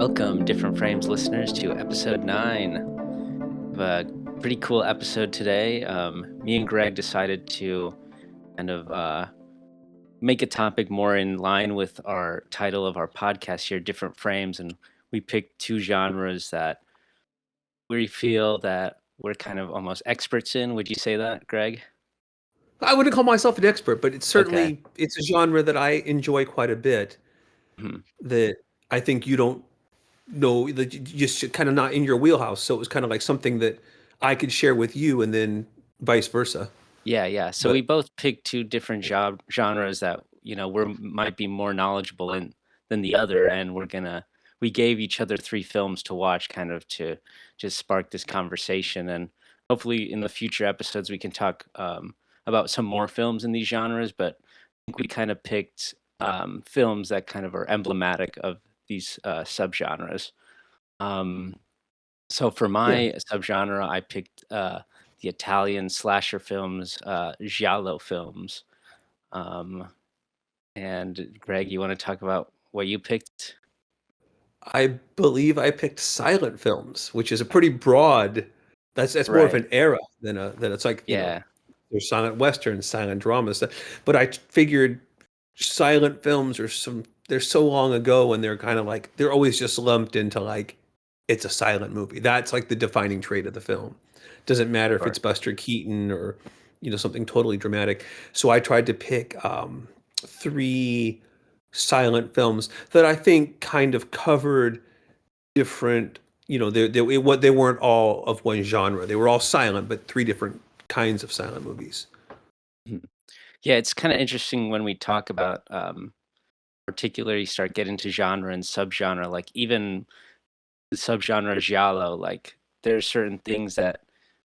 Welcome, Different Frames listeners, to episode 9. We have a pretty cool episode today. Me and Greg decided to kind of make a topic more in line with our title of our podcast here, Different Frames, and we picked two genres that we feel that we're kind of almost experts in. Would you say that, Greg? I wouldn't call myself an expert, but Okay. it's a genre that I enjoy quite a bit Mhm. that I think you don't know that you just kind of not in your wheelhouse. So it was kind of like something that I could share with you and then vice versa. Yeah. So But we both picked two different genres that we might be more knowledgeable in than the other, and we gave each other three films to watch, kind of to just spark this conversation, and hopefully in the future episodes we can talk about some more films in these genres. But I think we kind of picked films that kind of are emblematic of these subgenres. Um, so for yeah, my subgenre, I picked the Italian slasher films, Giallo films. Um, and Greg, you want to talk about what you picked? I believe I picked silent films, which is a pretty broad. That's more of Right. an era than it's like Yeah. there's silent westerns, silent dramas. But I figured silent films are they're so long ago and they're kind of like they're always just lumped into like it's a silent movie. That's like the defining trait of the film. Doesn't matter if Sure. it's Buster Keaton or something totally dramatic. So I tried to pick three silent films that I think kind of covered different. They weren't all of one genre. They were all silent, but three different kinds of silent movies. Mhm. Yeah, it's kind of interesting when we talk about particularly start getting to genre and subgenre, like even the subgenre Giallo, like there's certain things that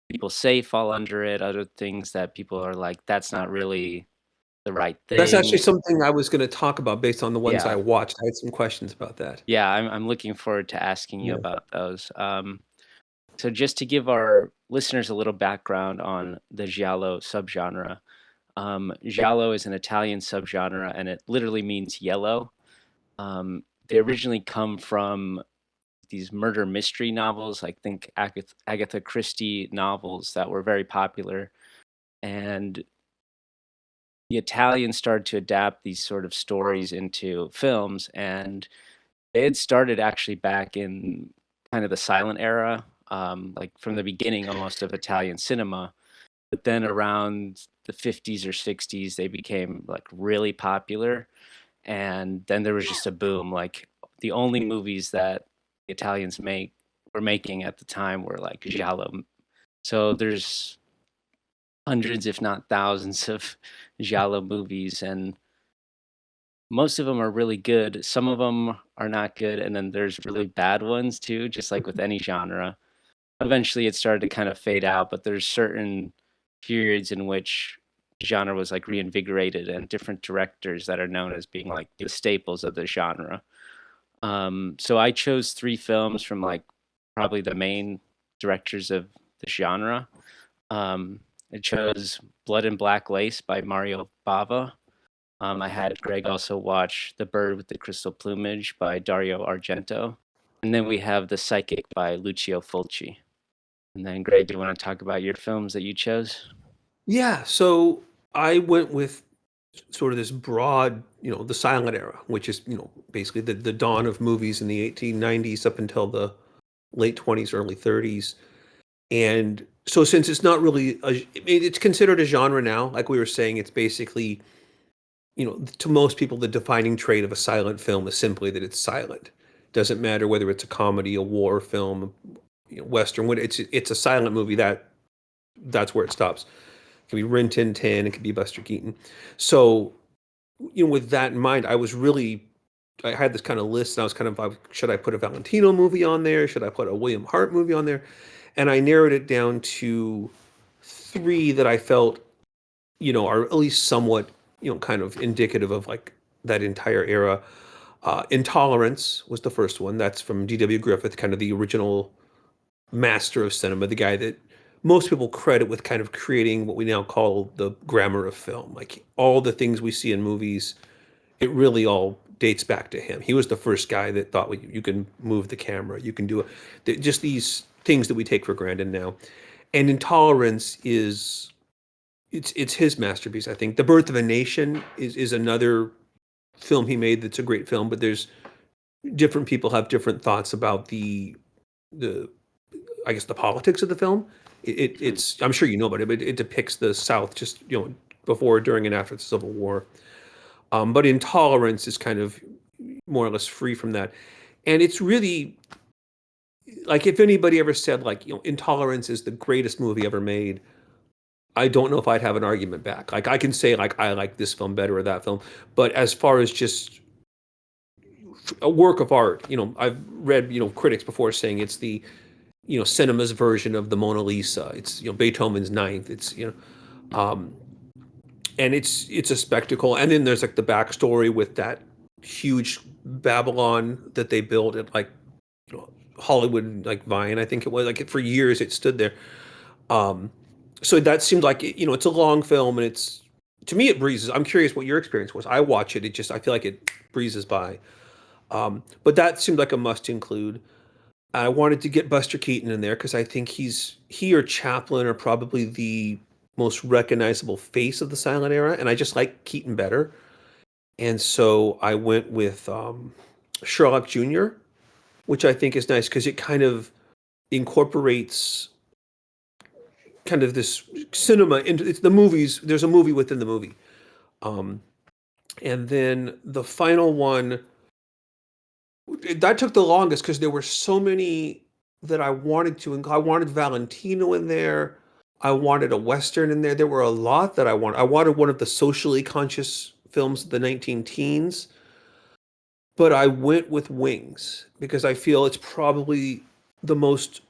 people say fall under it, other things that people are like, that's not really the right That's actually thing. something I was going to talk about based on the ones I Yeah. watched. I had some questions about that. Yeah, I'm looking forward to asking you Yeah. about those. So just to give our listeners a little background on the Giallo subgenre, Giallo is an Italian subgenre, and it literally means yellow. They originally come from these murder mystery novels, I think Agatha Christie novels that were very popular, and the Italians started to adapt these sort of stories into films, and they had started actually back in kind of the silent era, like from the beginning almost of Italian cinema. But then around the 50s or 60s, they became like really popular. And then there was just a boom. Like the only movies that the Italians were making at the time were like Giallo. So there's hundreds, if not thousands, of Giallo movies, and most of them are really good. Some of them are not good, and then there's really bad ones too, just like with any genre. Eventually, it started to kind of fade out, but there's certain periods in which genre was like reinvigorated and different directors that are known as being like the staples of the genre. So I chose three films from like probably the main directors of the genre. I chose Blood and Black Lace by Mario Bava. I had Greg also watch The Bird with the Crystal Plumage by Dario Argento. And then we have The Psychic by Lucio Fulci. And then, Greg, do you want to talk about your films that you chose? Yeah, so I went with sort of this broad, the silent era, which is, basically the dawn of movies in the 1890s up until the late 20s, early 30s. And so since it's not really it's considered a genre now, like we were saying, it's basically, to most people the defining trait of a silent film is simply that it's silent. Doesn't matter whether it's a comedy, a war film, western, what it's a silent movie that's where it stops. It could be Rin Tin Tin, it could be Buster Keaton. So, with that in mind, I had this kind of list, and I was kind of should I put a Valentino movie on there? Should I put a William Hart movie on there? And I narrowed it down to three that I felt, are at least somewhat, kind of indicative of like that entire era. Intolerance was the first one. That's from D.W. Griffith, kind of the original master of cinema, the guy that most people credit with kind of creating what we now call the grammar of film. Like all the things we see in movies, it really all dates back to him. He was the first guy that thought, well, you can move the camera, you can do it. Just these things that we take for granted now. And Intolerance is it's his masterpiece, I think. The Birth of a Nation is another film he made that's a great film, but there's different people have different thoughts about the I guess the politics of the film. Mhm. It's I'm sure you know about it, but it depicts the South just before, during, and after the Civil War. But Intolerance is kind of more or less free from that, and it's really like if anybody ever said like Intolerance is the greatest movie ever made, I don't know if I'd have an argument back. Like I can say like I like this film better or that film, but as far as just a work of art, I've read critics before saying it's the cinema's version of the Mona Lisa. It's Beethoven's Ninth. It's um, and it's a spectacle. And then there's like the backstory with that huge Babylon that they built at like Hollywood like Vine, I think it was like for years it stood there. Um, so that seemed like it's a long film and it's to me it breezes. I'm curious what your experience was. I watch it, I feel like it breezes by. But that seemed like a must include. I wanted to get Buster Keaton in there because I think he or Chaplin are probably the most recognizable face of the silent era, and I just like Keaton better. And so I went with Sherlock Jr., which I think is nice because it kind of incorporates kind of this cinema into it's the movies. There's a movie within the movie. Um, and then the final one that took the longest because there were so many that I wanted to. I wanted Valentino in there. I wanted a Western in there. There were a lot that I wanted. I wanted one of the socially conscious films of the 19 teens, but I went with Wings because I feel it's probably the most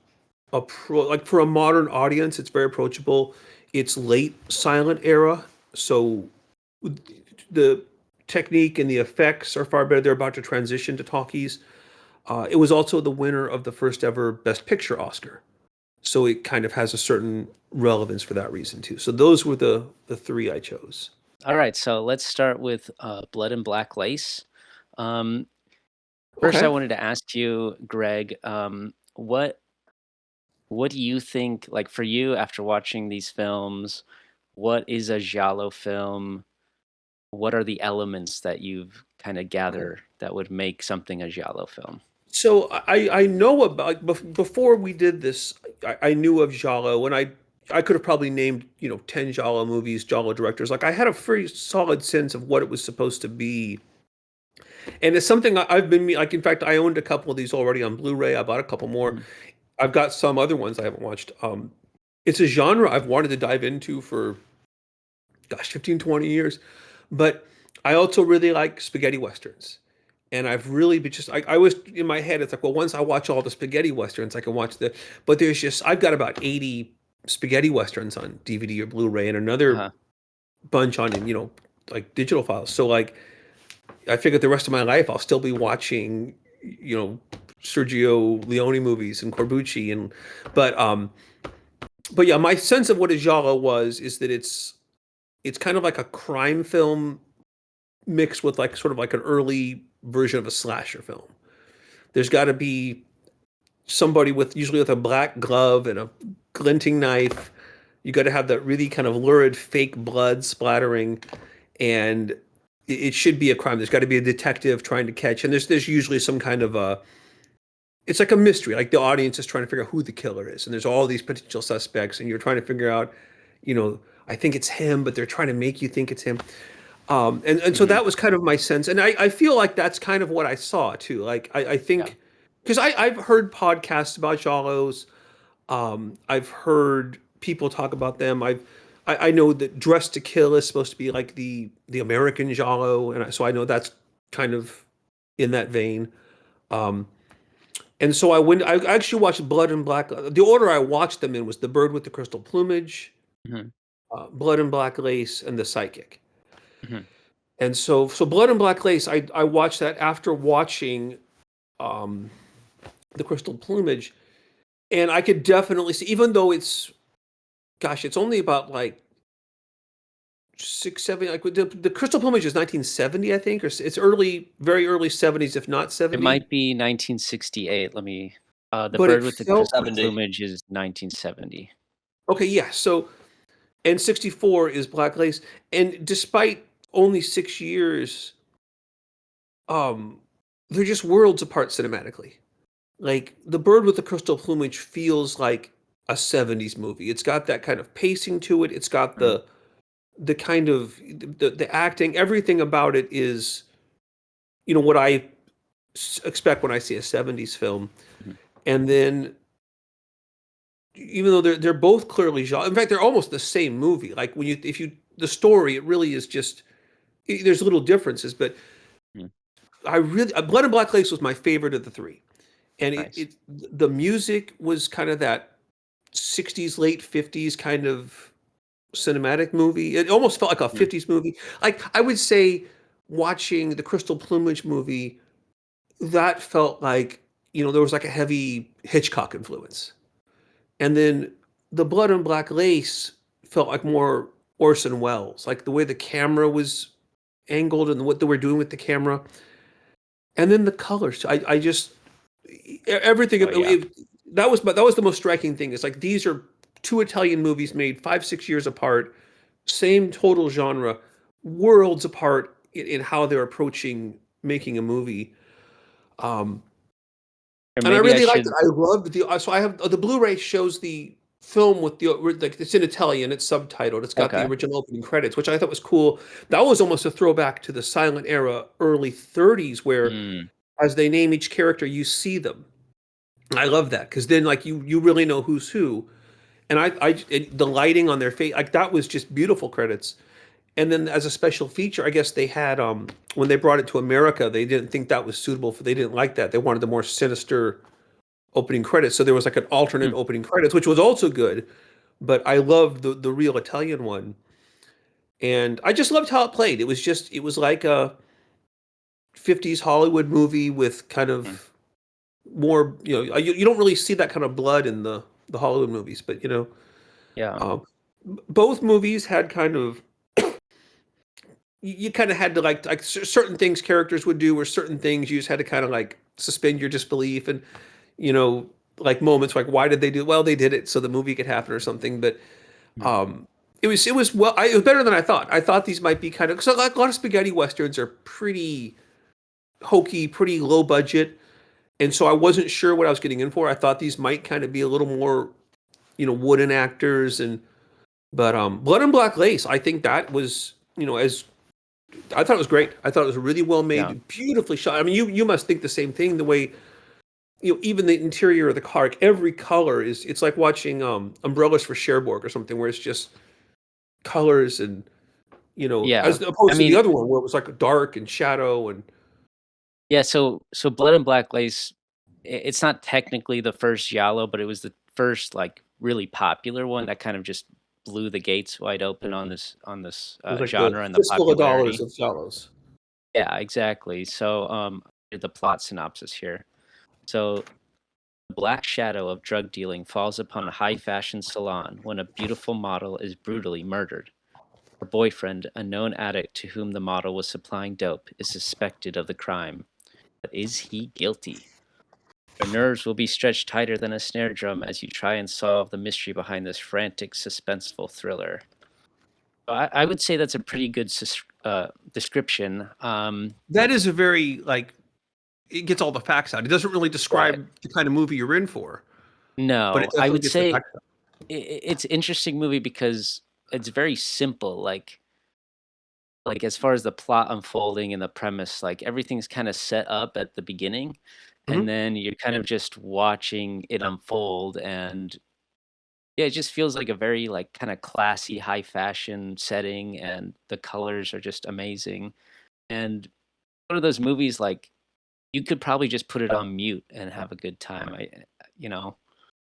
like for a modern audience, it's very approachable. It's late silent era, so the technique and the effects are far better. They're about to transition to talkies. It was also the winner of the first ever Best Picture Oscar, so it kind of has a certain relevance for that reason too. So those were the three I chose. All right, so let's start with Blood and Black Lace. Um, First, I Okay. wanted to ask you, Greg, what do you think, like for you, after watching these films, what is a Giallo film? What are the elements that you've kind of Okay. gathered that would make something a Giallo film? So I know about before we did this, I knew of Giallo, and I could have probably named 10 Giallo movies, Giallo directors. Like I had a pretty solid sense of what it was supposed to be, and it's something I've been like. In fact, I owned a couple of these already on Blu-ray. I bought a couple more. Mhm. I've got some other ones I haven't watched. It's a genre I've wanted to dive into for gosh, 15, 20 years. But I also really like spaghetti westerns. And I've really been just I was in my head, it's like, well, once I watch all the spaghetti westerns, I can watch but there's just I've got about 80 spaghetti westerns on DVD or Blu-ray and another Uh-huh. bunch on like digital files. So like I figured the rest of my life I'll still be watching, Sergio Leone movies and Corbucci and but um but yeah, my sense of what a giallo was is that it's kind of like a crime film mixed with like sort of like an early version of a slasher film. There's got to be somebody with usually with a black glove and a glinting knife. You got to have that really kind of lurid fake blood splattering, and it should be a crime. There's got to be a detective trying to catch, and there's usually some kind of a. It's like a mystery. Like the audience is trying to figure out who the killer is, and there's all these potential suspects, and you're trying to figure out, I think it's him, but they're trying to make you think it's him. And so Hmm. that was kind of my sense, and I feel like that's kind of what I saw too. Like I Yeah. think because I've heard podcasts about Giallos, I've heard people talk about them. I know that Dress to Kill is supposed to be like the American Giallo, and so I know that's kind of in that vein. Um, and so I actually watched Blood and Black. The order I watched them in was The Bird with the Crystal Plumage, Hmm. Blood and Black Lace, and The Psychic. Hmm. And so Blood and Black Lace, I watched that after watching um, the Crystal Plumage, and I could definitely see, even though it's, gosh, it's only about like six, seven. Like the Crystal Plumage is 1970, I think, or it's early, very early 70s, if not It 70. might be 1968. Let me. The But it Bird with the felt Crystal 70. Plumage is 1970. okay. Yeah. So and 64 is Black Lace, and despite only 6 years, um, they're just worlds apart cinematically. Like The Bird with the Crystal Plumage feels like a 70s movie. It's got that kind of pacing to it. It's got Mm, the kind of the acting, everything about it is, what I expect when I see a 70s film. mhm, And then even though they're both clearly genre, in fact they're almost the same movie. Like when you if you the story, it really is just there's little differences, but mm. I really Blood and Black Lace was my favorite of the three. And Nice. the music was kind of that 60s late 50s kind of cinematic movie. It almost felt like a Mm, 50s movie. Like I would say watching the Crystal Plumage movie, that felt like, there was like a heavy Hitchcock influence. And then the Blood and Black Lace felt like more Orson Welles, like the way the camera was angled and what they were doing with the camera. And then the colors. I just everything Oh yeah. that was the most striking thing. Is like these are two Italian movies made 5 6 years apart, same total genre, worlds apart in how they're approaching making a movie. Um, Or and I maybe I really liked it. should. I loved so I have the Blu-ray shows the film with like it's in Italian, it's subtitled. It's got the Okay. original opening credits, which I thought was cool. That was almost a throwback to the silent era, early 30s, where Mm, as they name each character, you see them. I love that because then like you really know who's who. And the lighting on their face, like that was just beautiful credits. And then as a special feature, I guess they had when they brought it to America, they didn't think that was suitable they didn't like that. They wanted the more sinister opening credits. So there was like an alternate mm, opening credits, which was also good. But I loved the real Italian one. And I just loved how it played. It was like a 50s Hollywood movie with kind mm. of more, you don't really see that kind of blood in the Hollywood movies, but Yeah. um, both movies had kind of you kind of had to like certain things characters would do or certain things you just had to kind of like suspend your disbelief and you know like moments like why did they do well they did it so the movie could happen or something but Mm, um it was better than I thought these might be kind of because like a lot of spaghetti westerns are pretty hokey, pretty low budget, and so I wasn't sure what I was getting in for. I thought these might kind of be a little more wooden actors and but Blood and Black Lace, I think that was as I thought it was great. I thought it was really well yeah. made, beautifully shot. I mean, you must think the same thing. The way even the interior of the car, like, every color is. It's like watching Umbrellas for Cherbourg or something, where it's just colors and Yeah. as I opposed to the mean, other one where it was like dark and shadow and. yeah. So Blood and Black Lace. It's not technically the first Giallo, but it was the first like really popular one that kind of just blew the gates wide open on this It was like the genre and the fistful of dollars popularity. of Giallos. Yeah, exactly. So the plot synopsis here. So the black shadow of drug dealing falls upon a high fashion salon when a beautiful model is brutally murdered. Her boyfriend, a known addict to whom the model was supplying dope, is suspected of the crime. But is he guilty? Your nerves will be stretched tighter than a snare drum as you try and solve the mystery behind this frantic, suspenseful thriller. I would say that's a pretty good description. That is a very like it gets all the facts out. It doesn't really Right. describe the kind of movie you're in for, but it No, I definitely would gets the say facts out. it's an interesting movie because it's very simple. Like as far as the plot unfolding and the premise, like everything's kind of set up at the beginning, and Mhm. then you're kind of just watching it unfold and yeah, it just feels like a very, like, kinda classy, high fashion setting, and the colors are just amazing, and one of those movies, like, you could probably just put it on mute and have a good time, you know,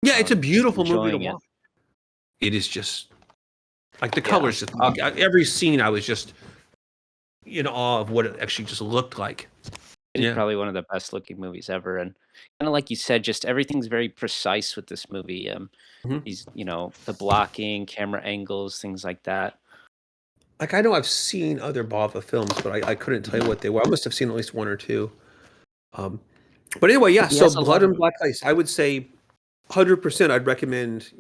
Yeah, it's a just beautiful movie to enjoying it. watch. It is just like the Yeah. colors. Just every scene, I was just in awe of what it actually just looked like. It is Yeah. probably one of the best looking movies ever, and kinda like you said, just everything's very precise with this movie, Mhm. these the blocking, camera angles, things like that. like I know I've seen other Bava films, but I couldn't tell Mhm. you what they were. I must have seen at least one or two. Um, but anyway, yeah. He So has a Blood lot of and Black Ice, I would say 100%. I'd recommend,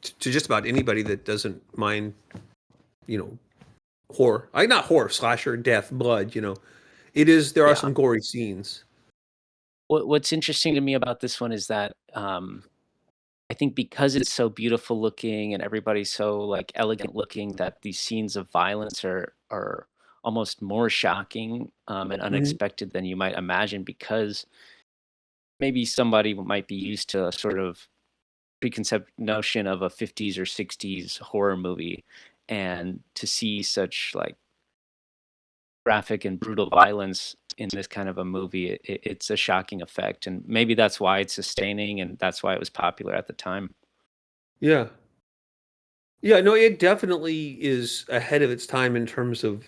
to just about anybody that doesn't mind, you know, horror. I not horror, slasher, death, blood. It is. There are yeah. some gory scenes. What's interesting to me about this one is that, I think because it's so beautiful looking and everybody's so, like, elegant looking that these scenes of violence are almost more shocking, and Hmm. unexpected than you might imagine because maybe somebody might be used to a sort of preconceived notion of a 50s or 60s horror movie, and to see such, like, graphic and brutal violence in this kind of a movie, it's a shocking effect, and maybe that's why it's sustaining, and that's why it was popular at the time. Yeah. Yeah. No, it definitely is ahead of its time in terms of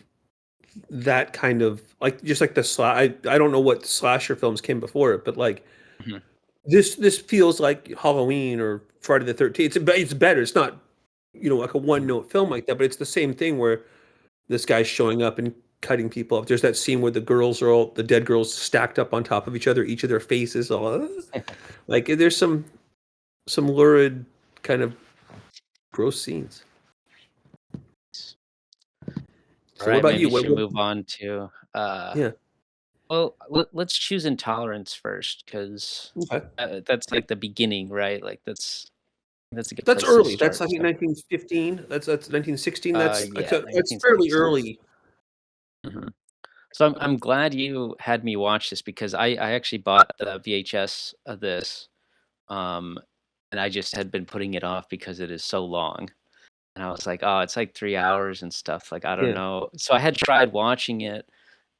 that kind of like just like I don't know what slasher films came before it, but like Mhm, this feels like Halloween or Friday the 13th. It's better. It's not, like a one mhm. note film like that, but it's the same thing where this guy's showing up and cutting people up. There's that scene where the dead girls stacked up on top of each other, each of their faces all like there's some lurid kind of gross scenes. So what Alright, about maybe you? we should move on to, Yeah. well, let's choose Intolerance first, 'cause, Okay. that's, like, the beginning, right? Like, that's a good That's place to early. That's start, I think so, 1915. That's 1916. That's yeah, that's fairly 1966. early. Mhm. So I'm glad you had me watch this because I actually bought the VHS of this, um, and I just had been putting it off because it is so long. And I was like, "Oh, it's like 3 hours and stuff, like, I don't Yeah. know." So I had tried watching it,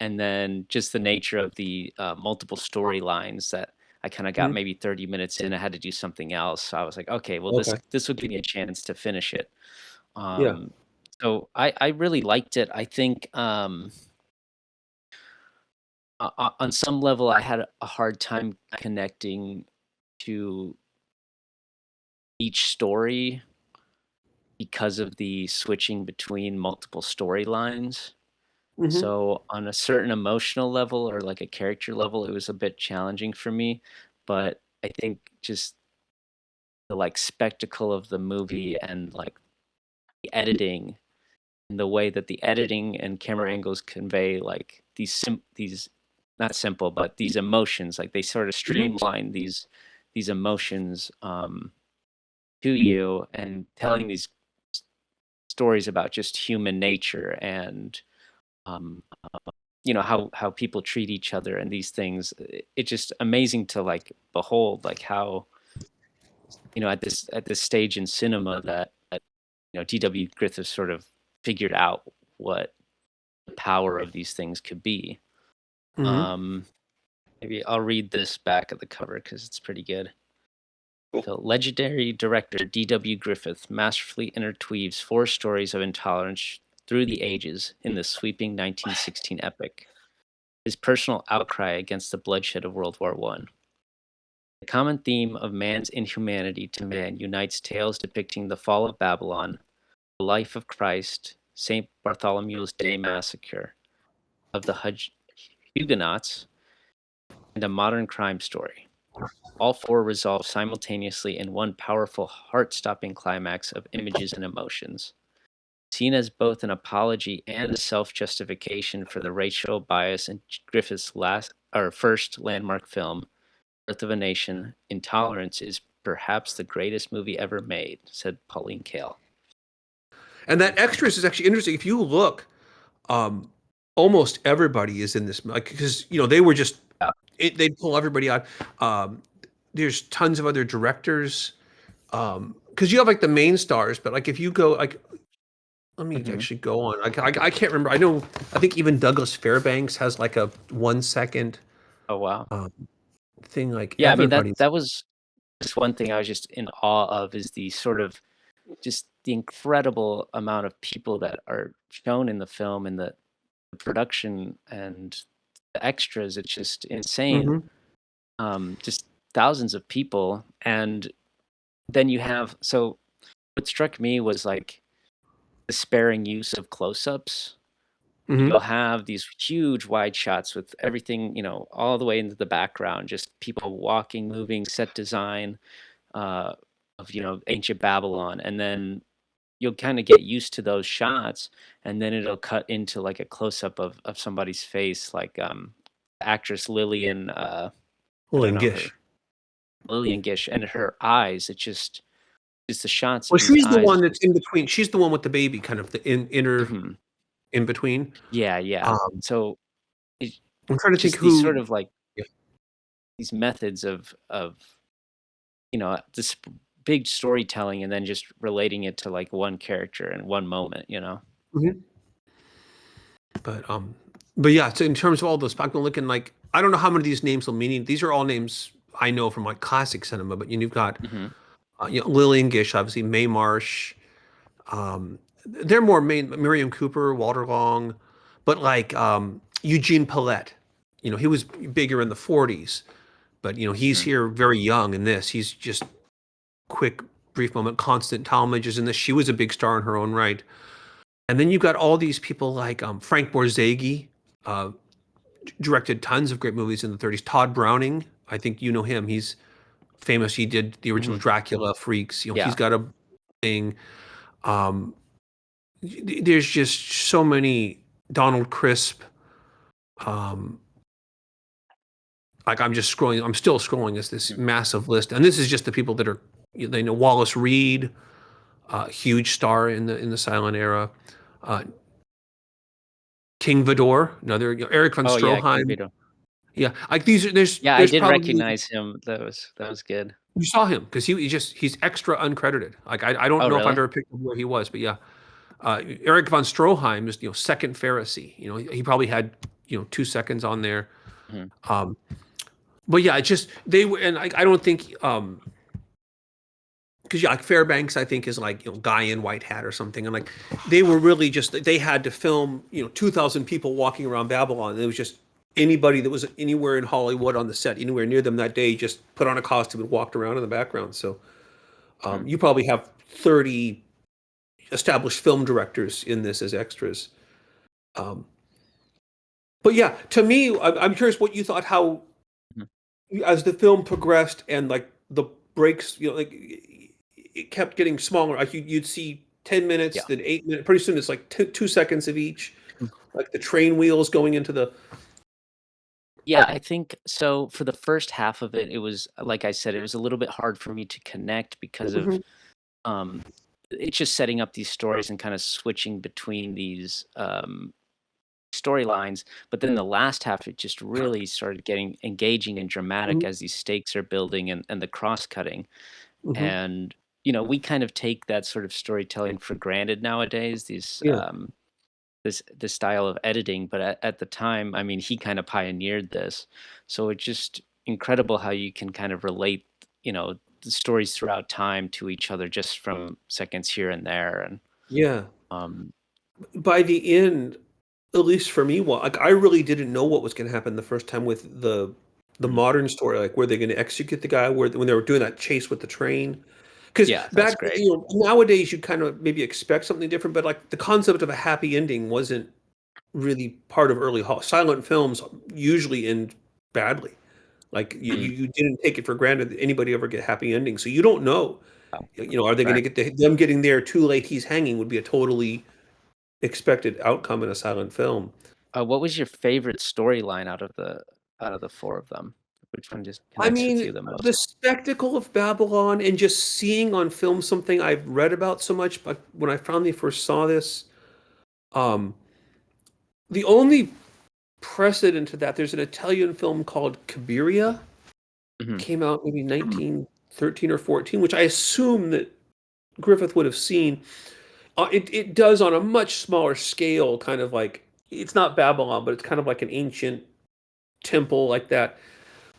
and then just the nature of the, multiple storylines that I kinda got Mhm. maybe 30 minutes in, I had to do something else, so I was like, "Okay, well, this Okay. this will give me a chance to finish it." Yeah. Um, so I really liked it. I think, on some level, I had a hard time connecting to each story because of the switching between multiple storylines. Mhm. So on a certain emotional level or like a character level, it was a bit challenging for me. But I think just the like spectacle of the movie and like the editing and the way that the editing and camera angles convey like these not simple but these emotions, like they sort of Mhm. streamline these emotions to you and telling these s- stories about just human nature and um, how people treat each other and these things. It's just amazing to like behold like how at this stage in cinema that DW Griffith sort of figured out what the power of these things could be. Mhm. um Maybe I'll read this back at the cover because it's pretty good. Cool. So legendary director D.W. Griffith masterfully interweaves four stories of intolerance through the ages in the sweeping 1916 epic. His personal outcry against the bloodshed of World War I. The common theme of man's inhumanity to man unites tales depicting the fall of Babylon, the life of Christ, St. Bartholomew's Day Massacre, of the Huguenots, and a modern crime story. All four resolve simultaneously in one powerful, heart stopping climax of images and emotions. Seen as both an apology and a self justification for the racial bias in Griffith's first landmark film, Birth of a Nation, Intolerance is perhaps the greatest movie ever made, said Pauline Kael. And that extras is actually interesting. If you look, um, almost everybody is in this, like, because they were just Yeah. they'd pull everybody out. Um, there's tons of other directors. Because you have like the main stars, but like if you go like, let me Mhm. actually go on. I can't remember. I know. I think even Douglas Fairbanks has like a 1 second Oh, wow. um, thing. Like Yeah, I mean, that everybody's. that was just one thing I was just in awe of is the sort of just the incredible amount of people that are shown in the film and the production and the extras. It's just insane. Mhm. Just thousands of people. And then you have, so what struck me was like the sparing use of close-ups. Hmm. You'll have these huge wide shots with everything, all the way into the background, just people walking, moving, set design, uh, of, ancient Babylon, and then you'll kinda get used to those shots, and then it'll cut into, like, a close-up of somebody's face, like, actress Lillian, I don't Lillian know Gish. her Lillian Gish, and her eyes, it's the shots Well, of these she's the eyes. one It's that's just in between. She's the one with the baby, kind of the inner Mhm. in between. Yeah, yeah. Um, So, it's I'm trying to think just these sort who. of, like, Yeah. these methods of this big storytelling and then just relating it to like one character and one moment. Mhm. But but yeah. So in terms of all those, I'm looking like I don't know how many of these names will mean. These are all names I know from like classic cinema. But you've got Hmm. Lillian Gish, obviously Mae Marsh. Um, they're more main Miriam Cooper, Walter Long, but like Eugene Pallette. He was bigger in the 40s, but he's Hmm. here very young in this. He's just quick, brief moment. Constant Talmadge is in this. She was a big star in her own right. And then you've got all these people like Frank Borzage, uh, directed tons of great movies in the 30s. Todd Browning, I think you know him. He's famous. He did the original Hmm. Dracula, Freaks. He's Yeah. got a thing. Um, there's just so many. Donald Crisp. Um, like I'm just scrolling. I'm still scrolling this Mhm. massive list, and this is just the people that are. They know Wallace Reed, huge star in the silent era. Uh, King Vidor, another Eric von Oh yeah, King Stroheim. Vito. Yeah, like these. There's Yeah, I there's did probably recognize him. That was good. you saw him because he's extra uncredited. Like I don't Oh know if I've really? ever picked up where he was, but yeah, Eric von Stroheim is second Pharisee. He probably had 2 seconds on there. Hmm. Um, but yeah, it's just they were, and I don't think because yeah, like Fairbanks, I think is like guy in white hat or something, and like they were really just they had to film 2,000 people walking around Babylon. And it was just anybody that was anywhere in Hollywood on the set, anywhere near them that day, just put on a costume and walked around in the background. So Hmm. you probably have 30 established film directors in this as extras. Um, but yeah, to me, I'm curious what you thought. How Hmm. as the film progressed and like the breaks, like it kept getting smaller. Like you'd see 10 minutes, Yeah. then 8 minutes. Pretty soon it's like 2 seconds of each. Mm. Like the train wheels going into the. Yeah, I think so. For the first half of it, it was like I said, it was a little bit hard for me to connect because of Mhm, um, it's just setting up these stories and kind of switching between these storylines. But then the last half, it just really started getting engaging and dramatic mhm, as these stakes are building and the cross cutting. mhm. And we kind of take that sort of storytelling for granted nowadays. Yeah, This style of editing, but at the time, I mean, he kind of pioneered this, so it's just incredible how you can kind of relate, the stories throughout time to each other just from seconds here and there, and yeah. um, By the end, at least for me, well, like I really didn't know what was going to happen the first time with the mhm. modern story. Like, were they going to execute the guy? When they were doing that chase with the train? Because Yeah, that's back, great. nowadays you kind of maybe expect something different, but like the concept of a happy ending wasn't really part of early silent films. Usually end badly. Like Mm. you didn't take it for granted that anybody ever get happy endings, so you don't know. Wow. Are they going to Right. get them getting there too late? He's hanging would be a totally expected outcome in a silent film. What was your favorite storyline out of the four of them? Which one just I connects with mean, you the the most? spectacle of Babylon and just seeing on film something I've read about so much, but when I finally first saw this, um, the only precedent to that, there's an Italian film called Cabiria, Hmm. came out maybe 1913 or 14, which I assume that Griffith would have seen. It does on a much smaller scale, kind of like it's not Babylon, but it's kind of like an ancient temple like that.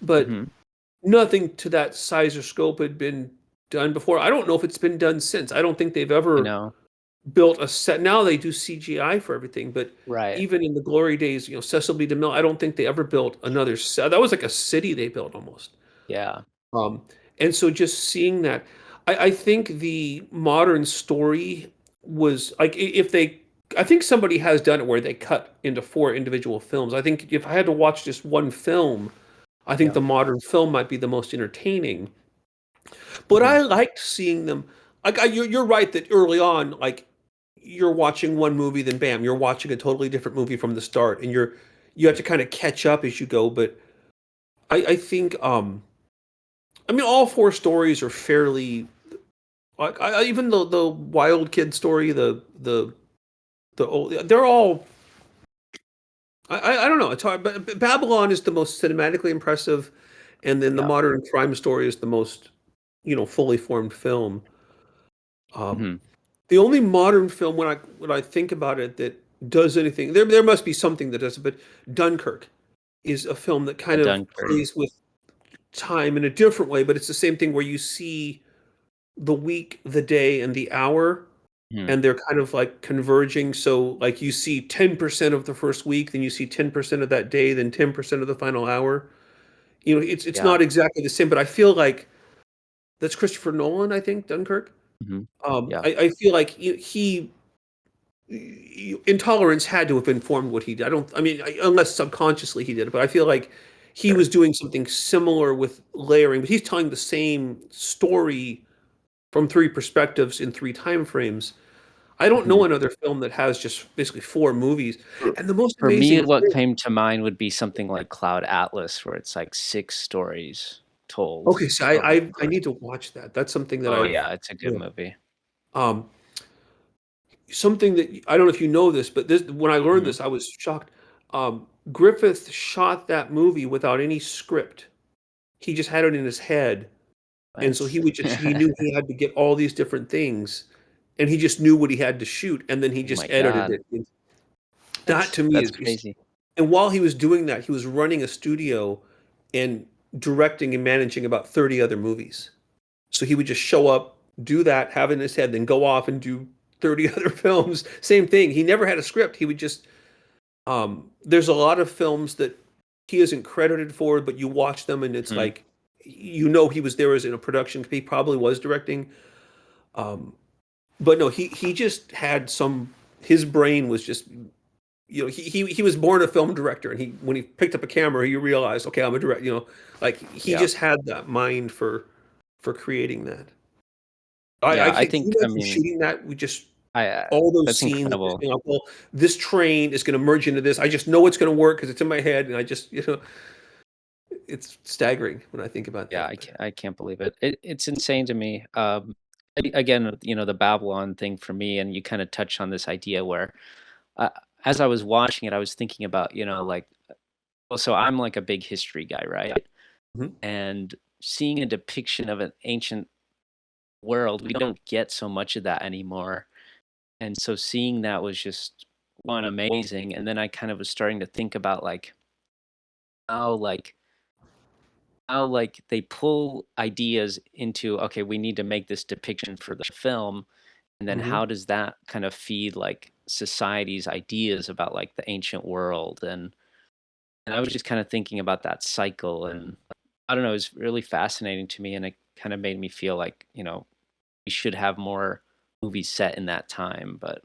But Hmm. nothing to that size or scope had been done before. I don't know if it's been done since. I don't think they've I ever know. built a set. Now they do CGI for everything, but Right. even in the glory days, Cecil B. DeMille, I don't think they ever built another set. That was like a city they built almost. Yeah. Um, and so just seeing that, I think the modern story was like if they I think somebody has done it where they cut into four individual films. I think if I had to watch just one film, I think Yeah. the modern film might be the most entertaining. But Hmm. I liked seeing them. Like you're right that early on, like you're watching one movie, then bam, you're watching a totally different movie from the start, and you have to kind of catch up as you go. But I think I mean all four stories are fairly like even the Wild Kid story, the old, they're all I don't know. It's hard, but Babylon is the most cinematically impressive, and then the Yeah. modern crime story is the most, fully formed film. Um, Hmm. the only modern film when I think about it that does anything, there must be something that does it, but Dunkirk is a film that A kind of Dunkirk. plays with time in a different way, but it's the same thing where you see the week, the day, and the hour, Hmm. and they're kind of like converging. So like you see 10% of the first week, then you see 10% of that day, then 10% of the final hour. It's Yeah. not exactly the same, but I feel like that's Christopher Nolan, I think, Dunkirk. Hmm. Yeah. I feel like Intolerance had to have informed what he did. I mean, unless subconsciously he did it, but I feel like he Sure. was doing something similar with layering, but he's telling the same story from three perspectives in three time frames. I don't Hmm. know another film that has just basically four movies. For, And the most for me, amazing what thing, came to mind would be something like Cloud Atlas, where it's like six stories told okay, so over the I course. need to watch that. That's something that Oh I've, yeah, it's a good yeah. movie. Um, something that I don't know if you know this, but this when I learned Hmm. this, I was shocked. Griffith shot that movie without any script. He just had it in his head, and so What? he knew he had to get all these different things, and he just knew what he had to shoot, and then he Oh just my edited God, it. And that to me that's is crazy. and while he was doing that, he was running a studio and directing and managing about 30 other movies. So he would just show up, do that, have it in his head, then go off and do 30 other films. Same thing. He never had a script. He would just there's a lot of films that he isn't credited for, but you watch them and it's Hmm. like he was there as in a production. He probably was directing. Um, but no, he just had some his brain was just he was born a film director, and he when he picked up a camera he realized, okay, I'm a director, like he Yeah, just had that mind for creating that. I yeah. I can't. Can think. you I imagine mean, shooting that? We just I. all those That's scenes, just incredible. being like, well, this train is going to merge into this. I just know it's going to work because it's in my head, and I just, it's staggering when I think about Yeah, that. But I can't believe it. It's insane to me. Again, the Babylon thing for me, and you kind of touch on this idea where, uh, as I was watching it, I was thinking about, like, well, so I'm like a big history guy, right? mhm. And seeing a depiction of an ancient world, we don't get so much of that anymore. And so seeing that was just one amazing. And then I kind of was starting to think about how like how they pull ideas into, okay, we need to make this depiction for the film, and then Mhm. how does that kind of feed like society's ideas about like the ancient world, and I was just kind of thinking about that cycle, and I don't know, it's really fascinating to me, and it kind of made me feel like, we should have more movies set in that time, but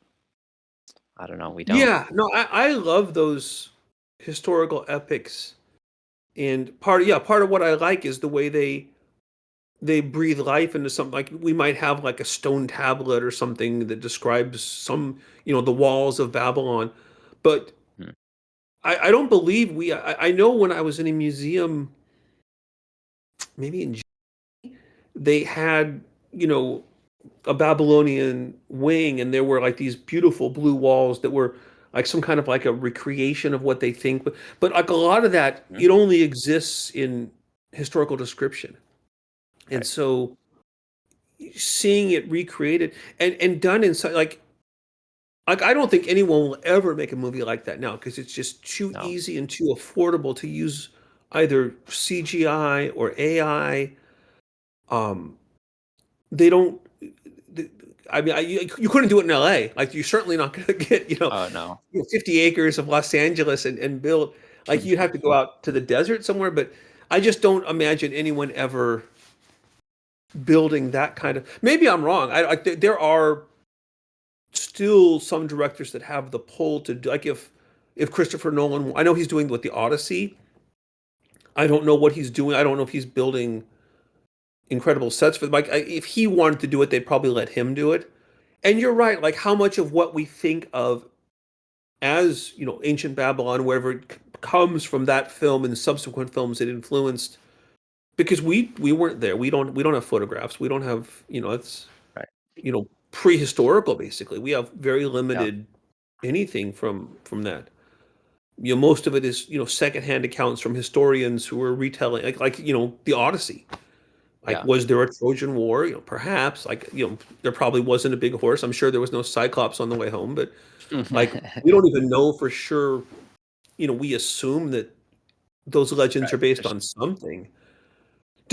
I don't know, we don't. Yeah, no, I love those historical epics, and part of what I like is the way they breathe life into something. Like we might have like a stone tablet or something that describes the walls of Babylon, but Mm. I don't believe I know when I was in a museum, maybe they had you know a Babylonian wing, and there were like these beautiful blue walls that were like some kind of like a recreation of what they think. But like a lot of that, Mhm. it only exists in historical description. And Right. so seeing it recreated and done in such like I don't think anyone will ever make a movie like that now because it's just too No. easy and too affordable to use either CGI or AI. Um, they don't. I mean, you couldn't do it in LA. Like, you're certainly not going to get, Oh, no. 50 acres of Los Angeles and build. Like, you'd have to go out to the desert somewhere. But I just don't imagine anyone ever building that kind of. Maybe I'm wrong. There are still some directors that have the pull to do, like if Christopher Nolan, I know he's doing with the Odyssey. I don't know what he's doing. I don't know if he's building incredible sets for them. Like if he wanted to do it, they'd probably let him do it. And you're right. Like how much of what we think of as ancient Babylon, wherever it comes from that film and subsequent films it influenced, because we weren't there. We don't have photographs. We don't have it's Right. prehistorical basically. We have very Yeah. limited anything from that. Most of it is secondhand accounts from historians who are retelling like the Odyssey. Like, Yeah. was there a Trojan War? Perhaps. Like, there probably wasn't a big horse. I'm sure there was no Cyclops on the way home, but like, we don't even know for sure. We assume that those legends Right. are based There's, on something.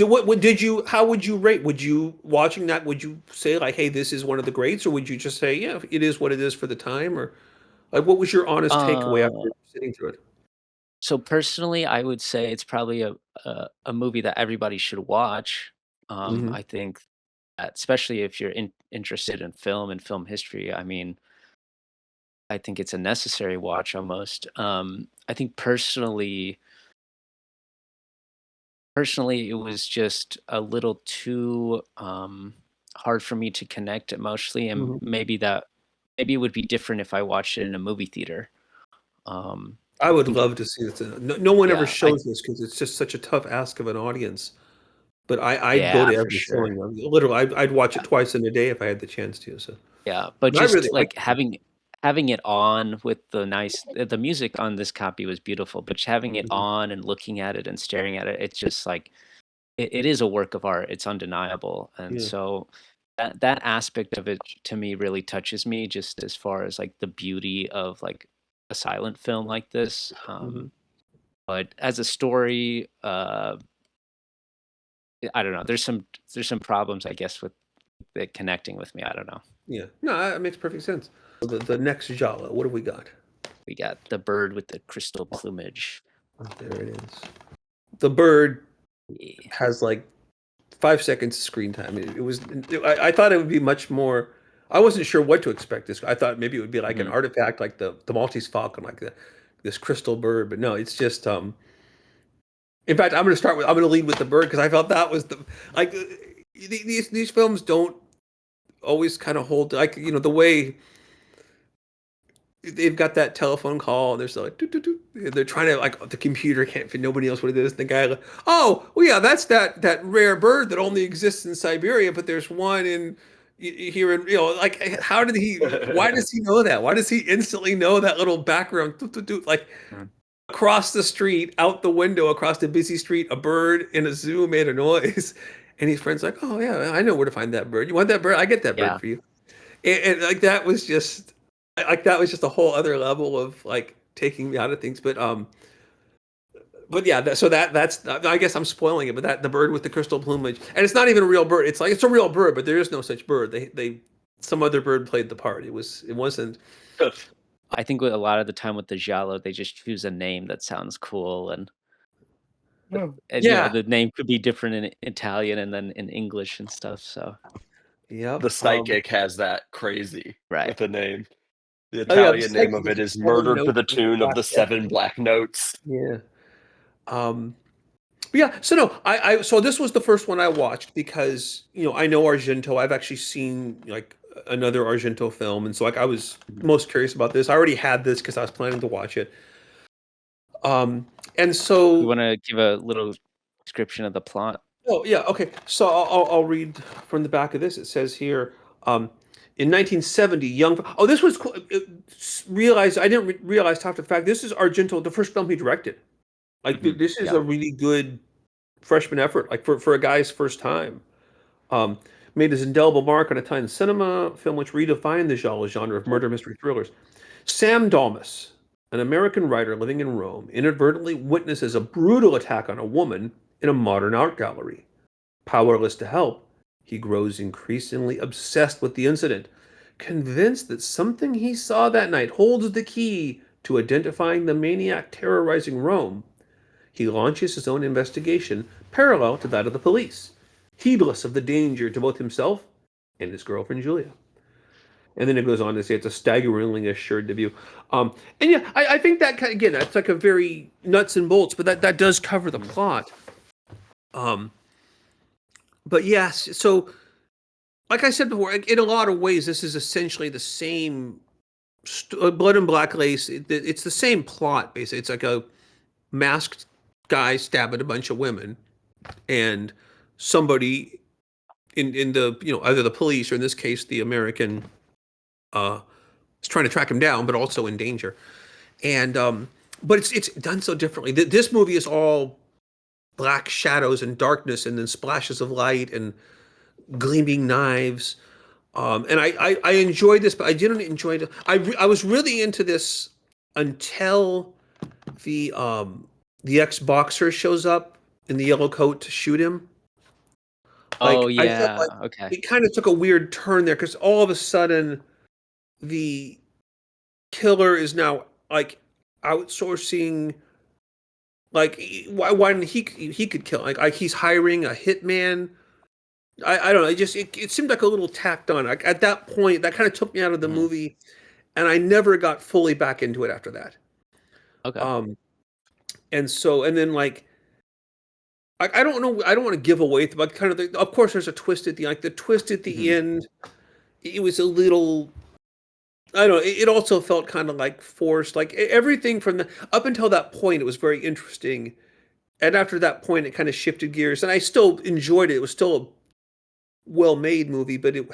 What did you? How would you rate? Would you watching that? Would you say like, hey, this is one of the greats, or would you just say, yeah, it is what it is for the time, or like, what was your honest takeaway uh, after sitting through it? so personally, I would say it's probably a movie that everybody should watch. Hmm. I think that especially if you're interested in film and film history, I mean, I think it's a necessary watch almost. I think personally, it was just a little too hard for me to connect emotionally, and Hmm. maybe it would be different if I watched it in a movie theater. I I would think, love to see this. No one ever yeah, I shows this because it's just such a tough ask of an audience. But I'd go yeah, to for every sure. showing. Literally, I'd watch it twice in a day if I had the chance to. So, Yeah, but but I really just, like like, having it on with the music on this copy was beautiful, but just having it it. on and looking at it and staring at it, it's just like it is a work of art, it's undeniable, and Yeah. so that aspect of it to me really touches me just as far as, like, the beauty of, like, a silent film like this, Hmm. but as a story, I don't know, there's some problems, I guess, with it connecting with me, I don't know. Yeah. No, that makes perfect sense. The next Giallo, what have we got? We got The Bird with the Crystal Plumage. Oh, there it is. The bird Yeah. has like 5 seconds of screen time. It was. I thought it would be much more. I wasn't sure what to expect. This. I thought maybe it would be like an Mhm. artifact, like the Maltese falcon, like this crystal bird. But no, it's just. In fact, I'm going to lead with the bird because I felt that was the like these films don't always kind of hold like the way they've got that telephone call and they're still like doo, doo, doo. They're trying to like the computer can't fit nobody knows what it is. And the guy like, oh well yeah, that's that rare bird that only exists in Siberia, but there's one in here in like how did he why does he know that? Why does he instantly know that little background doo, doo, doo, like Mm. across the street, out the window, across the busy street, a bird in a zoo made a noise. And his friend's like, oh, yeah, I know where to find that bird. You want that bird? I get that bird Yeah. for you. And like that was just a whole other level of like taking me out of things. But yeah, that's I guess I'm spoiling it. But that the bird with the crystal plumage, and it's not even a real bird. It's like it's a real bird, but there is no such bird. They some other bird played the part. It wasn't. I think with a lot of the time with the Giallo, they just choose a name that sounds cool and Yeah. the name could be different in Italian and then in English and stuff, so Yep. The Psychic has that crazy right. with a name. The Oh yeah, the Italian name psychic of is it the is seven Murdered to notes the of the Tune of Black the Death. Seven Black Notes. Yeah. Um, but yeah, so no, so this was the first one I watched because I know Argento. I've actually seen like another Argento film, and so like I was Mhm. most curious about this. I already had this because I was planning to watch it. And You so wanna give a little description of the plot? oh yeah, okay. So I'll read from the back of this. It says here, um, in 1970, young. Oh, this was cool. Realized I didn't realize after the fact. This is Argento, the first film he directed. Like Mhm. this is Yeah. a really good freshman effort, like for a guy's first time. Um, Made his indelible mark on Italian cinema, a film which redefined the Giallo genre of murder mystery thrillers. Sam Dalmas, an American writer living in Rome, inadvertently witnesses a brutal attack on a woman in a modern art gallery. Powerless to help, he grows increasingly obsessed with the incident, convinced that something he saw that night holds the key to identifying the maniac terrorizing Rome. He launches his own investigation parallel to that of the police, heedless of the danger to both himself and his girlfriend Julia. And then it goes on to say it's a staggeringly assured debut. And yeah, I think that kind of, again, that's like a very nuts and bolts, but that does cover the plot. But yes, so like I said before, in a lot of ways, this is essentially the same Blood and Black Lace. It's the same plot, basically. It's like a masked guy stabbing a bunch of women, and somebody in the, either the police, or in this case the American, is trying to track him down, but also in danger. And but it's done so differently. This movie is all black shadows and darkness, and then splashes of light and gleaming knives. And I enjoyed this, but I didn't enjoy it. I was really into this until the ex-boxer shows up in the yellow coat to shoot him. Oh I felt yeah, like okay. it kind of took a weird turn there, because all of a sudden the killer is now like outsourcing, like why didn't he could kill, like he's hiring a hitman. I don't know, it seemed like a little tacked on. Like at that point, that kind of took me out of the Mhm. movie, and I never got fully back into it after that. Okay. um and then like I don't know, I don't want to give away, but kind of of course there's a twist at the twist at the Mhm. end. It was a little, I don't know. It also felt kind of like forced. Like everything from the up until that point, it was very interesting, and after that point, it kind of shifted gears. And I still enjoyed it. It was still a well-made movie, but it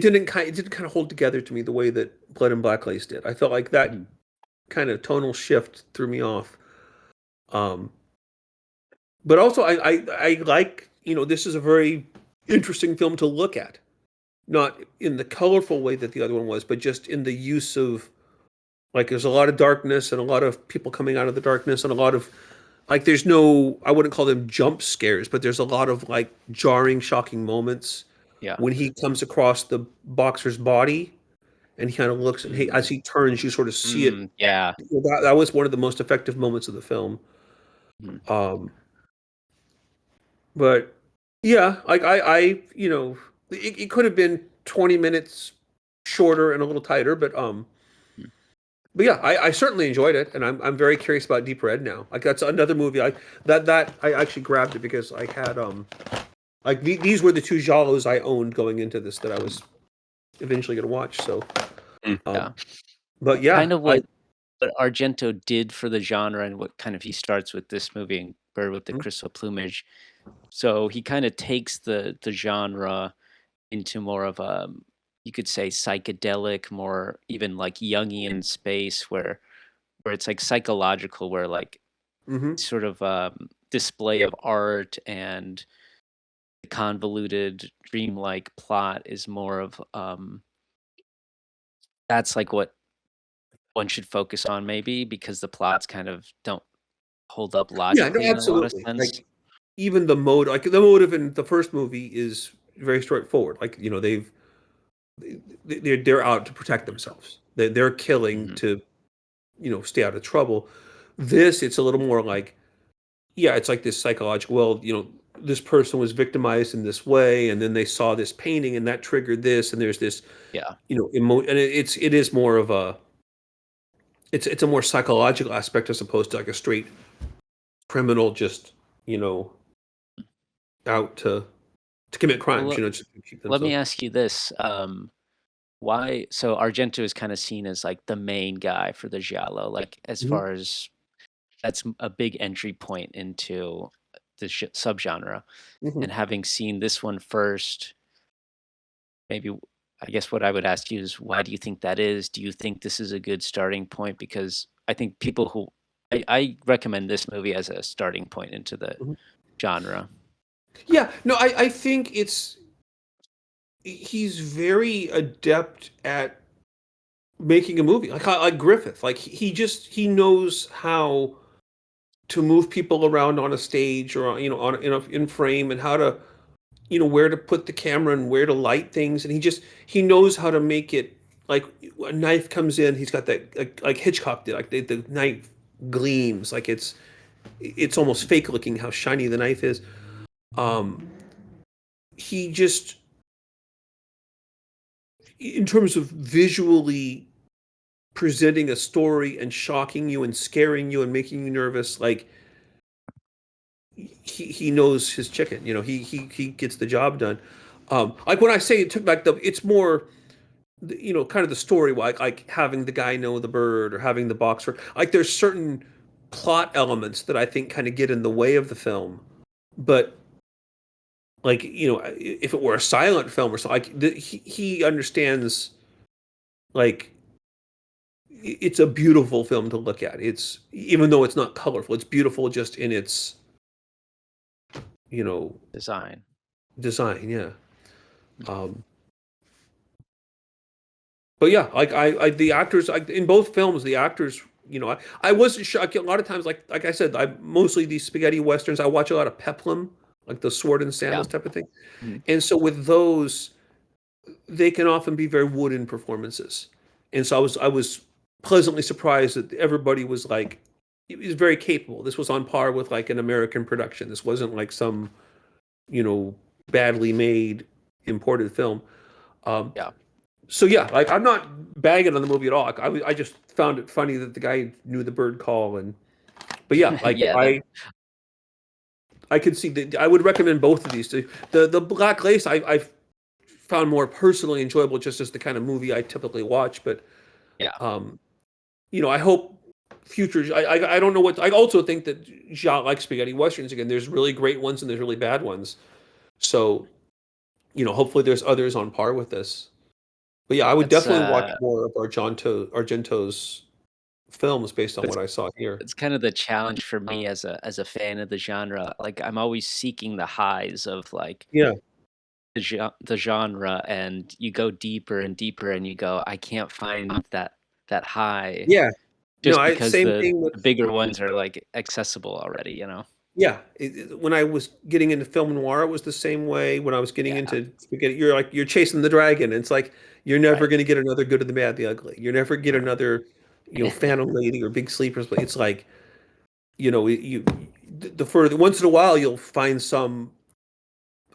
didn't kind of hold together to me the way that Blood and Black Lace did. I felt like that Mhm. kind of tonal shift threw me off. Um, but also, I like, this is a very interesting film to look at, not in the colorful way that the other one was, but just in the use of, like, there's a lot of darkness and a lot of people coming out of the darkness, and a lot of, like, there's no, I wouldn't call them jump scares, but there's a lot of like jarring, shocking moments Yeah. when he comes across the boxer's body, and he kind of looks, and as Mm. he turns, you sort of see it. Yeah. That was one of the most effective moments of the film. Mhm. Um, but yeah, like it could have been 20 minutes shorter and a little tighter, Mhm. but yeah, I certainly enjoyed it, and I'm very curious about Deep Red now. Like that's another movie that I actually grabbed it because I had like these were the two Giallos I owned going into this that I was eventually going to watch. So, Mm. Yeah. um, but yeah, Kind of I what Argento did for the genre and what kind of he starts with this movie and Bird with the mm, Crystal Plumage. So he kind of takes the genre into more of a, you could say, psychedelic, more even like Jungian space where it's like psychological, where like mhm. sort of display of art and the convoluted dreamlike plot is more of that's like what one should focus on maybe because the plots kind of don't hold up Yeah, no, logically in a lot of absolutely. sense. Like even the motive in the first movie is very straightforward. Like they're out to protect themselves. They're killing Mhm. to stay out of trouble. This, it's a little more like, yeah, it's like this psychological, well, this person was victimized in this way, and then they saw this painting and that triggered this, and there's this, Yeah. and it is more of a, it's a more psychological aspect as opposed to like a straight criminal just, you know, out to commit Well, crimes, just to keep let me themselves. ask you this. Why so Argento is kind of seen as like the main guy for the Giallo, like as Mhm, far as that's a big entry point into the subgenre. mhm. And having seen this one first, maybe I guess what I would ask you is why do you think that is? Do you think this is a good starting point? Because I think people who I recommend this movie as a starting point into the Mhm. genre. Yeah, no, I think he's very adept at making a movie, like Griffith. Like he knows how to move people around on a stage, or on in frame, and how to, where to put the camera and where to light things, and he knows how to make it, like a knife comes in, he's got that, like Hitchcock did, like the knife gleams, like it's almost fake looking how shiny the knife is. um he just in terms of visually presenting a story and shocking you and scaring you and making you nervous, like he knows his chicken. You know, he gets the job done. Like when I say it took like it's more, you know, kind of the story, like having the guy know the bird or having the box. Like there's certain plot elements that I think kind of get in the way of the film, but like, you know, if it were a silent film or something, like he understands, like it's a beautiful film to look at. It's, even though it's not colorful, it's beautiful just in its, you know, Design. design. Yeah. Um, but yeah, like the actors, in both films, the actors, you know, I wasn't sure. Like, a lot of times, like I said, I mostly these spaghetti westerns. I watch a lot of peplum, like the sword and Yeah. sandals type of thing. Mhm. And so with those, they can often be very wooden performances. And so I was pleasantly surprised that everybody was like, it was very capable. This was on par with like an American production. This wasn't like some, you know, badly made imported film. Um, Yeah. so yeah, like I'm not bagging on the movie at all. Like, I just found it funny that the guy knew the bird call, and but yeah, like Yeah. That, I could see that I would recommend both of these. The Black Lace I found more personally enjoyable just as the kind of movie I typically watch, but yeah. um, you know, I hope future. I don't know what. I also think that Jacques likes spaghetti westerns. Again, there's really great ones and there's really bad ones. So, you know, hopefully there's others on par with this. But yeah, I would That's definitely watch more of Argento's films based on that's what I saw here. it's kind of the challenge for me as a fan of the genre. Like I'm always seeking the highs of like Yeah, the genre, and you go deeper and deeper, and you go, I can't find that high yeah. No, just I because same thing with the bigger ones are like accessible already. You know? yeah. When I was getting into film noir, it was the same way. When I was getting Yeah. into spaghetti, you're like you're chasing the dragon. It's like you're never Right. going to get another Good, the Bad, the Ugly. You're never get another, you know, Phantom Lady or Big Sleepers. But it's like, you know, the further once in a while you'll find some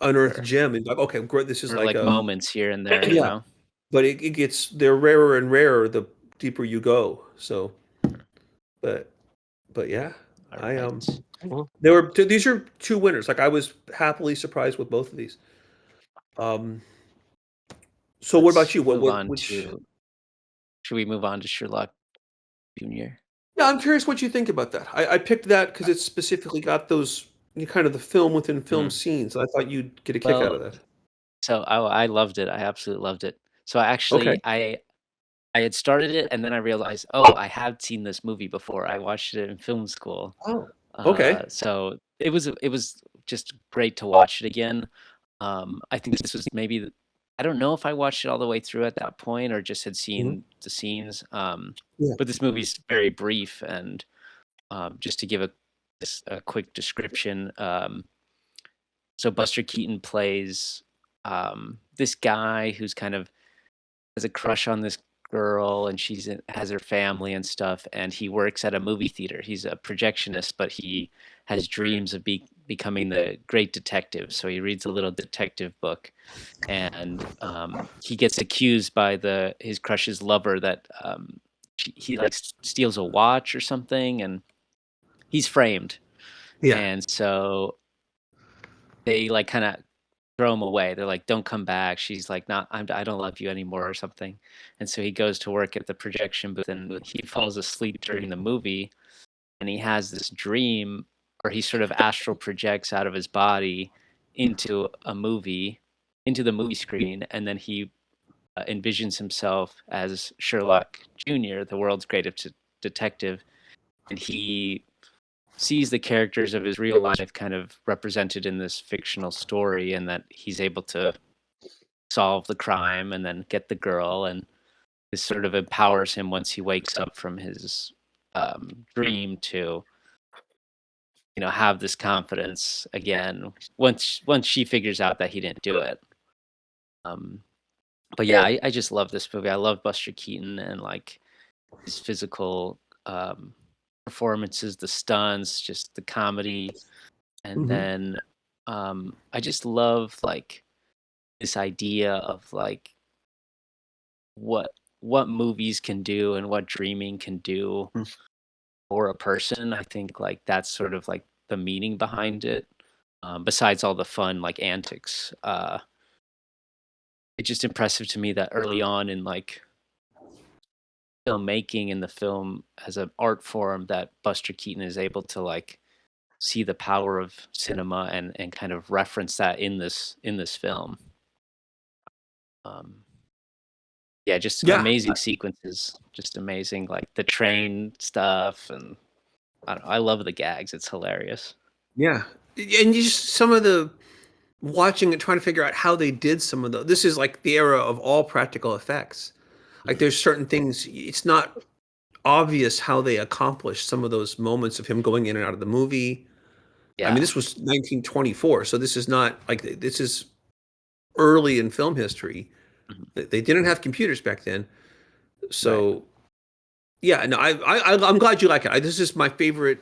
unearthed Sure. gem and like, okay, great, this is Or like like a moments here and there. You yeah. know? But it gets they're rarer and rarer the deeper you go. So, but yeah, All I right. Well, there were these are two winners. Like I was happily surprised with both of these. Um, so what about Let's you? move What on which? to. Should we move on to Sherlock Jr.? Yeah, I'm curious what you think about that. I picked that because it's specifically got those kind of the film within film Mhm. scenes. I thought you'd get a kick out Well, of that. so I loved it. I absolutely loved it. So I Okay. actually I had started it, and then I realized, oh, I have seen this movie before. I watched it in film school. Oh. Okay. So it was just great to watch it again. I think this was maybe I don't know if I watched it all the way through at that point or just had Mhm. seen the scenes. Yeah. But this movie's very brief, and just to give a quick description. So Buster Keaton plays this guy who's kind of has a crush on this girl, and has her family and stuff, and he works at a movie theater. He's a projectionist, but he has dreams of becoming the great detective. So he reads a little detective book, and he gets accused by the his crush's lover that he like steals a watch or something, and he's framed. Yeah. And so they like kind of throw him away. They're like, "Don't come back." She's like, "Not, I don't love you anymore," or something. And so he goes to work at the projection booth, and he falls asleep during the movie, and he has this dream where he sort of astral projects out of his body into a movie, into the movie screen, and then he envisions himself as Sherlock Jr., the world's greatest detective, and he sees the characters of his real life kind of represented in this fictional story, and that he's able to solve the crime and then get the girl, and this sort of empowers him once he wakes up from his dream to have this confidence again once she figures out that he didn't do it. um but yeah, I just love this movie. I love Buster Keaton and like his physical performances, the stunts, just the comedy. And Hmm. then I just love like this idea of like what what movies can do and what dreaming can do Mm. for a person. I think like that's sort of like the meaning behind it. Besides all the fun like antics, it's just impressive to me that early on in like filmmaking in the film as an art form that Buster Keaton is able to like see the power of cinema and kind of reference that in this film. Um, yeah, just Yeah, amazing sequences, just amazing like the train stuff, and I don't know, I love the gags. It's hilarious. yeah, and you just some of the watching and trying to figure out how they did some of the. This is like the era of all practical effects. Like Mhm. there's certain things it's not obvious how they accomplished some of those moments of him going in and out of the movie. I mean, Yeah. this was 1924, so this is not like this is early in film history. Mhm. They didn't have computers back then, Right. so yeah. No, I'm glad you like it. This is my favorite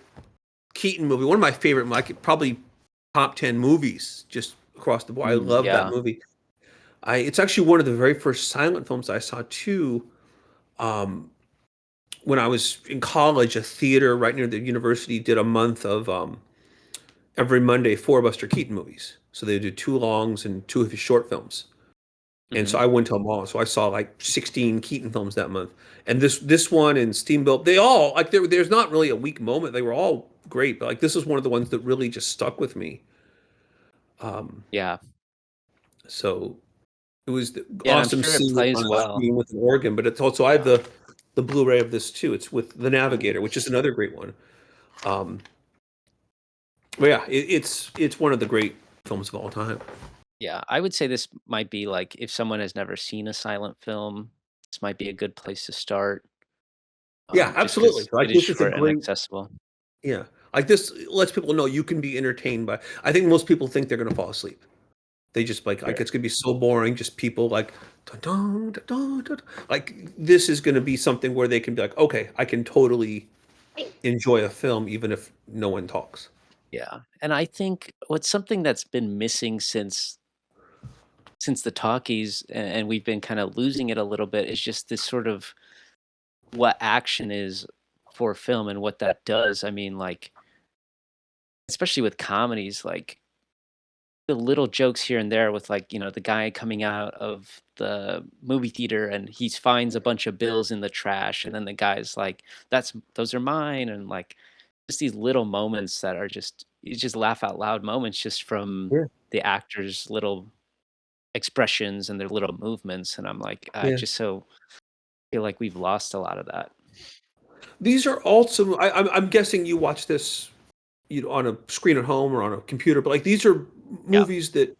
Keaton movie. One of my favorite, like probably top 10 movies just across the board. I love that Yeah. movie. I It's actually one of the very first silent films I saw too. Um, when I was in college, a theater right near the university did a month of every Monday 4 Buster Keaton movies. So they did 2 longs and 2 of his short films. And so Mhm. I went to them all. So I saw like 16 Keaton films that month. And this one and Steamboat, they all like there's not really a weak moment. They were all great, but like this is one of the ones that really just stuck with me. Um, Yeah. so it was Yeah, and I'm awesome sure it seeing it plays on a well. screen with an organ, but it's also I have the Blu-ray of this too. It's with The Ooh. Navigator, which is another great one. Um, but yeah, it's one of the great films of all time. Yeah, I would say this might be like if someone has never seen a silent film, this might be a good place to start, Yeah, just absolutely. because it Like is this is a short and great accessible. yeah. Like this lets people know you can be entertained by. I think most people think they're gonna fall asleep. They just like Sure. it's gonna be so boring. Just people like dun, dun, dun, dun, dun. Like this is gonna be something where they can be like, okay, I can totally enjoy a film even if no one talks. Yeah, and I think what's something that's been missing since the talkies, and we've been kind of losing it a little bit, is just this sort of what action is for film and what that does. I mean, like, especially with comedies, like the little jokes here and there with like, the guy coming out of the movie theater and he finds a bunch of bills in the trash and then the guy's like, those are mine, and like just these little moments that are just you just laugh out loud moments just from Yeah. the actors' little expressions and their little movements, and I'm like, I Yeah. just so feel like we've lost a lot of that. These are also I'm guessing you watch this on a screen at home or on a computer, but like these are Yeah. movies that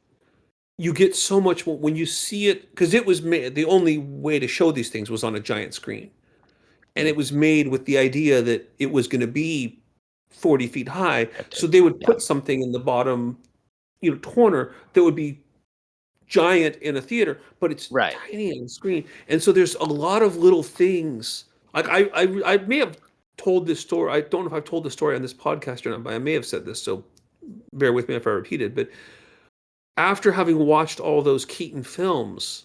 you get so much more when you see it because it was made the only way to show these things was on a giant screen. And Mm. it was made with the idea that it was going to be 40 feet high. So Cryptic. they would Yeah. put something in the bottom, corner that would be giant in a theater, but it's Right. tiny on the screen. And so there's a lot of little things. Like I may have told this story. I don't know if I've told the story on this podcast or not, but I may have said this. So bear with me if I repeat it. But after having watched all those Keaton films,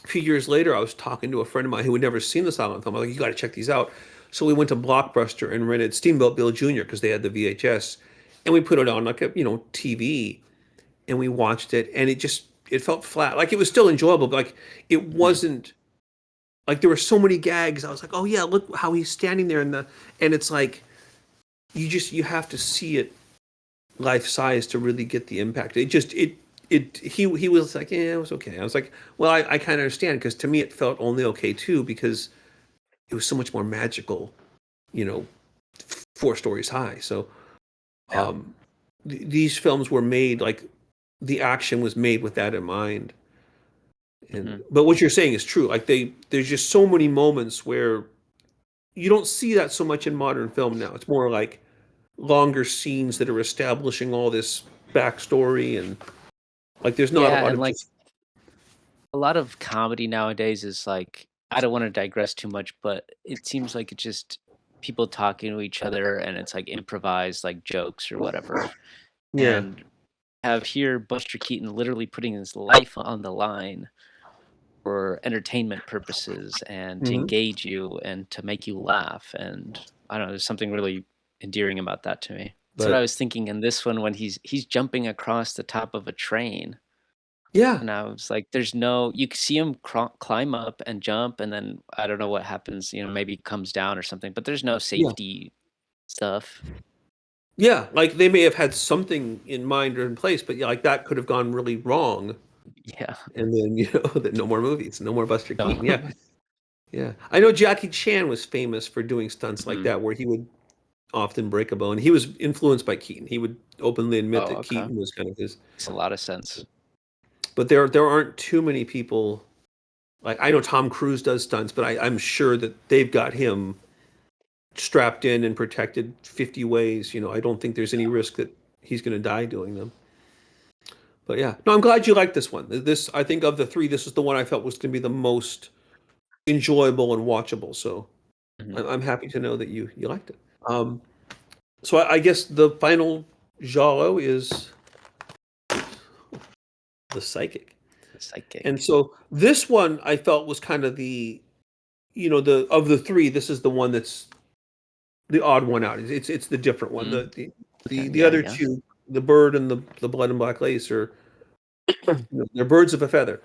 a few years later, I was talking to a friend of mine who had never seen the silent film. I was like, you got to check these out. So we went to Blockbuster and rented Steamboat Bill Jr. because they had the VHS, and we put it on like a TV, and we watched it, and it felt flat. Like it was still enjoyable, but like it Mhm. wasn't like there were so many gags. I was like, oh yeah, look how he's standing there and it's like you have to see it life size to really get the impact. He was like, yeah, it was okay. I was like, well, I kind of understand because to me it felt only okay too because it was so much more magical, you know, 4 stories high. So Yeah. um, these films were made like the action was made with that in mind. And Mhm. but what you're saying is true. Like there's just so many moments where you don't see that so much in modern film now. It's more like longer scenes that are establishing all this backstory and like there's not a Yeah, lot and of like just a lot of comedy nowadays is like I don't want to digress too much, but it seems like it's just people talking to each other and it's like improvised like jokes or whatever. yeah. And have here Buster Keaton literally putting his life on the line for entertainment purposes and to Mhm. engage you and to make you laugh. And I don't know, there's something really endearing about that to me. That's what I But was thinking in this one when he's jumping across the top of a train. yeah, And I was like, there's no, you can see him climb up and jump, and then I don't know what happens, maybe he comes down or something, but there's no yeah, safety stuff. yeah. Like they may have had something in mind or in place, but yeah, like that could have gone really wrong, Yeah. and then that no more movies, no more Buster No. Keaton. Yeah, yeah. I know Jackie Chan was famous for doing stunts like Mhm. that, where he would often break a bone. He was influenced by Keaton. He would openly admit Oh, that okay. Keaton was kind of his. Makes a lot of sense. But there aren't too many people. Like I know Tom Cruise does stunts, but I'm sure that they've got him strapped in and protected 50 ways. I don't think there's any risk that he's going to die doing them. But yeah, no, I'm glad you liked this one. This, I think, of the three, this is the one I felt was going to be the most enjoyable and watchable. So Mhm. I'm happy to know that you liked it. Um, so I guess the final Giallo is the psychic. The And psychic. so this one I felt was kind of the of the three, this is the one that's the odd one out. It's the different one. Mhm. The Yeah, other yeah. two, the bird and the blood and black lace, are they're birds of a feather.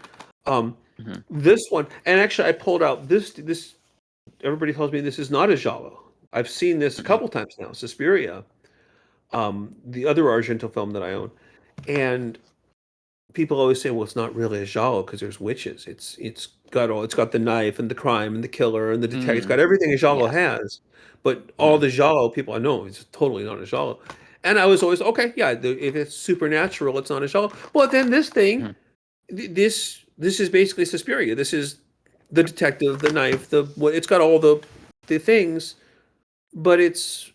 Um, Mhm. this one, and actually I pulled out this. Everybody tells me this is not a giallo. I've seen this a Mhm. couple times now. Suspiria, the other Argento film that I own, and people always say, well, it's not really a giallo because there's witches. It's got the knife and the crime and the killer and the detective. It's got Mm. everything a giallo Yeah. has, but all Mhm. the giallo people I know it's totally not a giallo. And I was always okay, yeah. If it's supernatural, it's not a giallo. Well, then this thing, Mhm. this is basically Suspiria. This is the detective, the knife, it's got all the things, but it's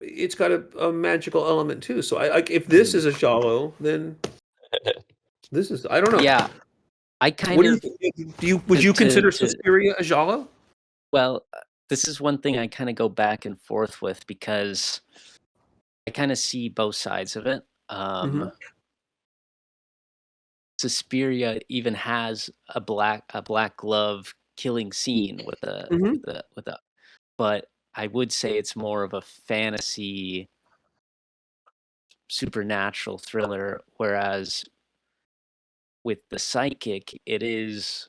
got a magical element too. So I like if this Mhm. is a giallo, then this is I don't know. Yeah, I What kind do you of think? Would to you to consider to Suspiria a giallo? well, this is one thing I kinda go back and forth with because I kinda see both sides of it. Mhm, Suspiria even has a black glove killing scene mhm, with a but I would say it's more of a fantasy supernatural thriller, whereas with the psychic, it is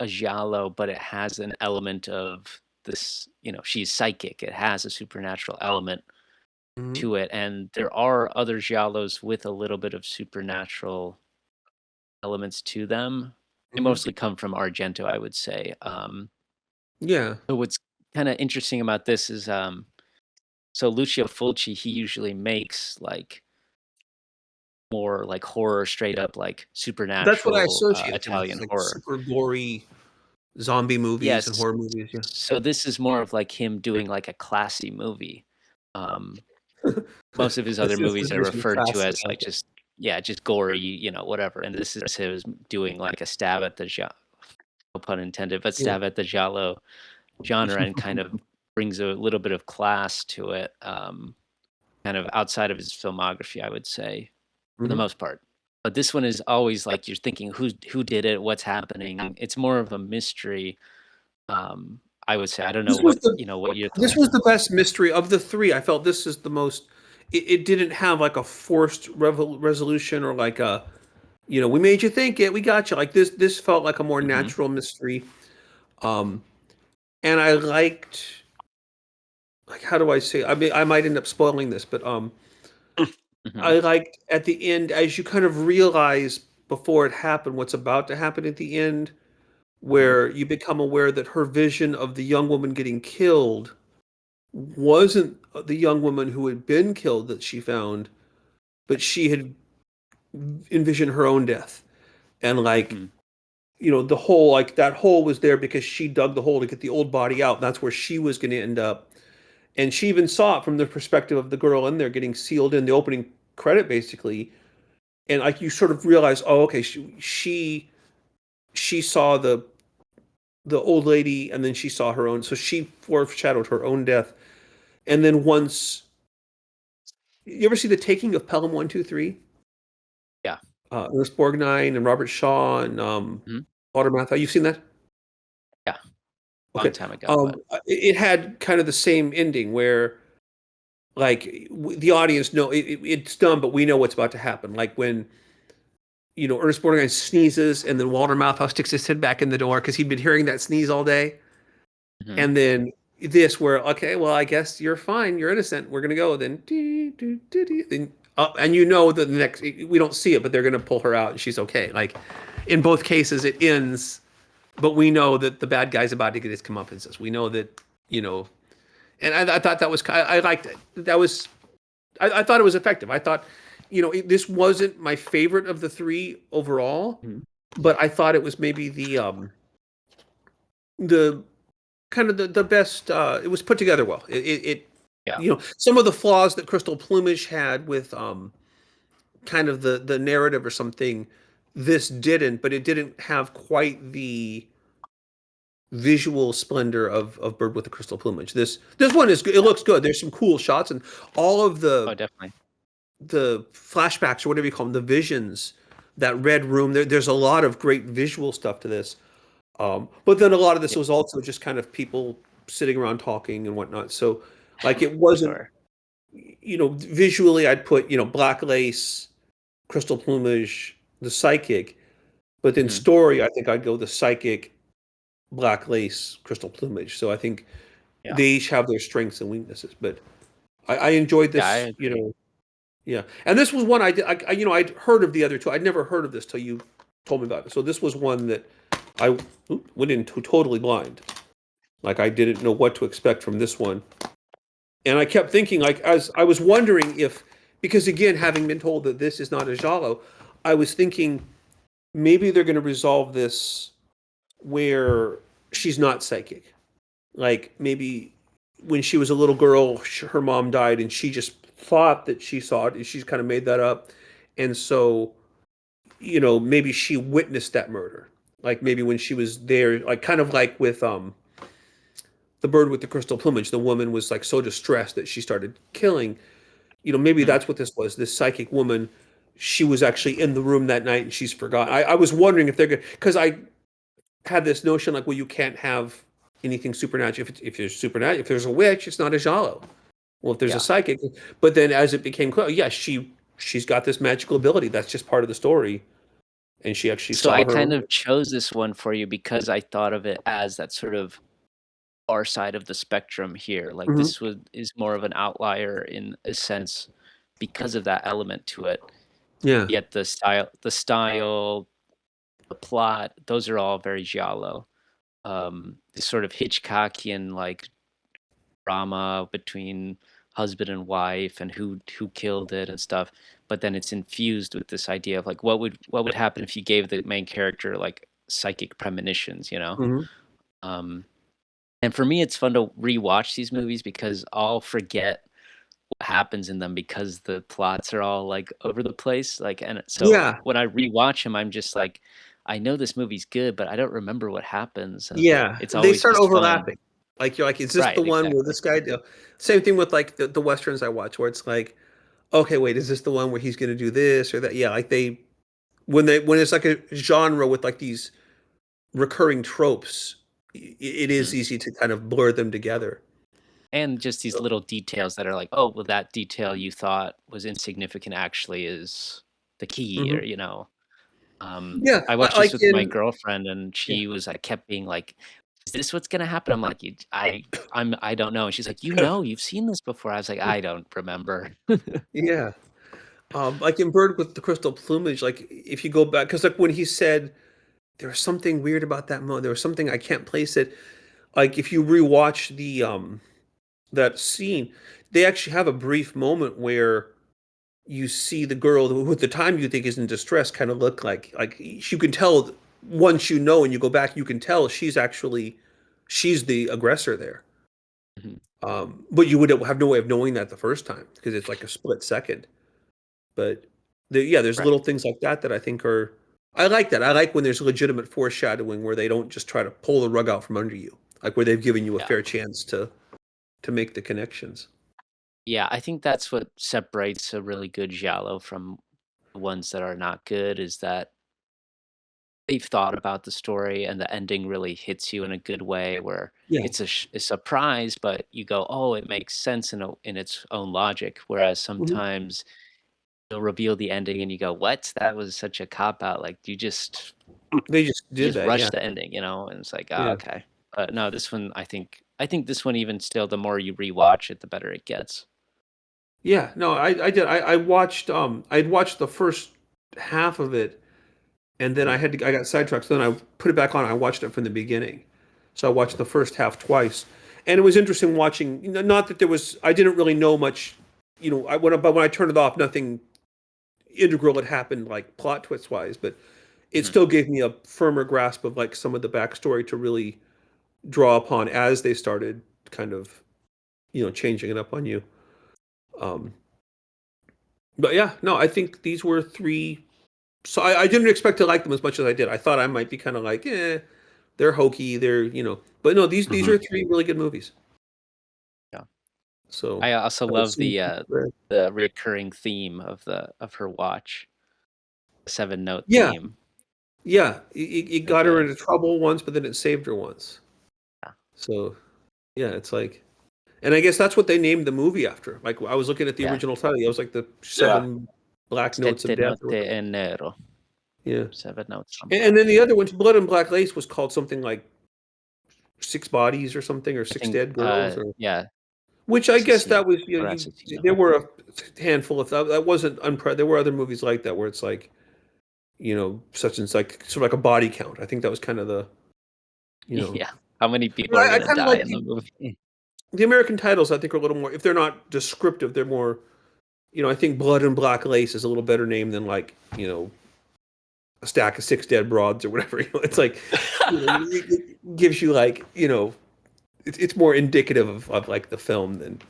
a giallo, but it has an element of this, she's psychic. It has a supernatural element mhm, to it. And there are other giallos with a little bit of supernatural elements to them. They mhm. mostly come from Argento, I would say. Yeah, So what's kind of interesting about this is so Lucio Fulci, he usually makes like more like horror, straight up like that's what I supernatural associate him with, Italian like horror. super gory zombie movies and Yes. horror movies, yeah. So this is more of like him doing like a classy movie. Um, most of his other That's his his movies are version of referred to classy, as I like like it. just yeah, just gory, whatever. And this is his doing like a stab at the no pun intended, but Yeah. stab at the giallo genre and kind of brings a little bit of class to it. Kind of outside of his filmography, I would say, for the Mhm. most part. But this one is always like you're thinking who did it, what's happening. It's more of a mystery. I would say I don't know This was the what your this thoughts was are. the best mystery of the 3. I felt this is the most it didn't have like a forced resolution or like we made you think it, we got you. Like this felt like a more Hmm. natural mystery. Um, and I liked, like, how do I say? I mean, I might end up spoiling this, but Hmm. I liked at the end as you kind of realize before it happened what's about to happen at the end, Hmm. where you become aware that her vision of the young woman getting killed wasn't the young woman who had been killed that she found, but she had envisioned her own death. And like, Hmm. the hole, like that hole was there because she dug the hole to get the old body out. That's where she was going to end up. And she even saw it from the perspective of the girl in there getting sealed in the opening credit, basically. And like you sort of realize, oh, okay, she saw the old lady, and then she saw her own. So she foreshadowed her own death. And then once you ever see the taking of Pelham 123? Yeah. Ernest Borgnine and Robert Shaw and Watermouth. You've seen that? Yeah, long Okay. time ago, but It had kind of the same ending where, like, the audience know it's dumb, but we know what's about to happen. Like when Ernest Borgnine sneezes, and then Walter Matthau sticks his head back in the door because he'd been hearing that sneeze all day, mhm. and then this where okay, well, I guess you're fine, you're innocent. We're gonna go then, then and that the next we don't see it, but they're gonna pull her out and she's okay. Like in both cases, it ends, but we know that the bad guy's about to get his comeuppance. We know that you know, and I thought that was I liked it. That was I thought it was effective. I thought this wasn't my favorite of the three overall, Mhm. but I thought it was maybe the kind of the best. It was put together well. It Yeah. some of the flaws that Crystal Plumage had with kind of the narrative or something, this didn't, but it didn't have quite the visual splendor of Bird with the Crystal Plumage. This one is good. It looks good. There's some cool shots, and all of Oh, definitely. the flashbacks or whatever you call them, the visions, that red room. There's a lot of great visual stuff to this. But then a lot of this Yeah, was also just kind of people sitting around talking and whatnot. So, like, it for wasn't, sure. visually, I'd put, Black Lace, Crystal Plumage, the psychic. But then Mhm. story, I think I'd go the psychic, Black Lace, Crystal Plumage. So I think Yeah. they each have their strengths and weaknesses. But I enjoyed Yeah, I this, agree. yeah. And this was one I did, I'd heard of the other two. I'd never heard of this till you told me about it. So this was one that I went in totally blind. Like I didn't know what to expect from this one. And I kept thinking, like, as I was wondering if, because again, having been told that this is not a Giallo, I was thinking maybe they're going to resolve this where she's not psychic. Like maybe when she was a little girl, her mom died and she just thought that she saw it and she's kind of made that up. And so, maybe she witnessed that murder. Like maybe when she was there, like kind of like with the bird with the crystal plumage, the woman was like so distressed that she started killing. Maybe Mhm. that's what this was. This psychic woman, she was actually in the room that night and she's forgotten. I was wondering if they're good because I had this notion like, well, you can't have anything supernatural if there's supernatural. If there's a witch, it's not a giallo. Well, if there's a Yeah. psychic, but then as it became clear, yeah, she's got this magical ability. That's just part of the story, and she actually So saw I her. kind of chose this one for you because I thought of it as that sort of far side of the spectrum here. Like Mhm. this is more of an outlier in a sense because of that element to it. Yeah. Yet the plot, those are all very giallo. The sort of Hitchcockian like drama between husband and wife and who killed it and stuff. But then it's infused with this idea of like what would happen if you gave the main character like psychic premonitions, you know? Mhm. Um, and for me, it's fun to rewatch these movies because I'll forget what happens in them because the plots are all like over the place. Like, and so Yeah. when I rewatch them, I'm just like, I know this movie's good, but I don't remember what happens, and Yeah. it's They always start just fun. overlapping. Like you're like, is this Right, the one where exactly. this guy? Same thing with like the westerns I watch, where it's like, okay, wait, is this the one where he's going to do this or that? Yeah, like when it's like a genre with like these recurring tropes, it is Mhm. easy to kind of blur them together. And just these little details that are like, oh, well, that detail you thought was insignificant actually is the key, or Mhm. Yeah, I watched this like with my in girlfriend, and yeah. she was like, kept being like, "Is this what's gonna happen?" I'm like, I don't know." And she's like, "You know, you've seen this before." I was like, "I don't remember." Yeah. Like in Bird with the Crystal Plumage, like if you go back, because like when he said there was something weird about that moment, there was something I can't place it. Like if you rewatch the that scene, they actually have a brief moment where you see the girl who at the time you think is in distress kind of look like you can tell once and you go back, you can tell she's the aggressor there. Mhm. But you would have no way of knowing that the first time because it's like a split second. But yeah, there's Right. little things like that that I think are. I like that. I like when there's legitimate foreshadowing where they don't just try to pull the rug out from under you, like where they've given you a Yeah. fair chance to make the connections. Yeah, I think that's what separates a really good giallo from the ones that are not good, is that they've thought about the story and the ending really hits you in a good way where Yeah. it's a surprise, but you go, "Oh, it makes sense in its own logic." Whereas Mhm. sometimes they'll reveal the ending and you go, "What? That was such a cop out." Like They just you did just that, yeah. rushed the ending, and it's like, "Ah, Yeah. okay." But no, this one I think this one even still the more you rewatch it, the better it gets. Yeah, no, I did. I watched, I'd watched the first half of it, and then Mhm, I got sidetracked, so then I put it back on, I watched it from the beginning. So I watched the first half twice, and it was interesting watching, not that there was I didn't really know much, but when I turned it off, nothing integral had happened, like, plot twist-wise, but it mhm. still gave me a firmer grasp of, like, some of the backstory to really draw upon as they started kind of, changing it up on you. Um, but yeah, no, I think these were 3. So I didn't expect to like them as much as I did. I thought I might be kinda like, "Eh, they're hokey, but no, these Mhm. are 3 really good movies. Yeah. So, I also I love assume the recurring theme of her watch, the 7-note Yeah, theme. yeah, it So got her good. into trouble once, but then it saved her once. Yeah. So, yeah, it's like and I guess that's what they named the movie after. Like, I was looking at the Yeah. original title, it was like the Yeah. 7 Black Notes of Sette Death or note whatever. e nero. Yeah. 7 notes on And black. then the other one, Blood and Black Lace, was called something like 6 Bodies or something, or I 6 think, Dead Girls, or yeah, which I guess Assassino that was, or Assassino. there were a handful of that wasn't there were other movies like that where it's like, such and like sort of like a body count. I think that was kind of the, you know. Yeah. How many people But are I gonna kind of die like in the movie? the American titles. I think are a little more, if they're not descriptive, they're more, I think Blood and Black Lace is a little better name than, like, a stack of 6 dead broads or whatever. It's like, it gives you, like, it's more indicative of like the film than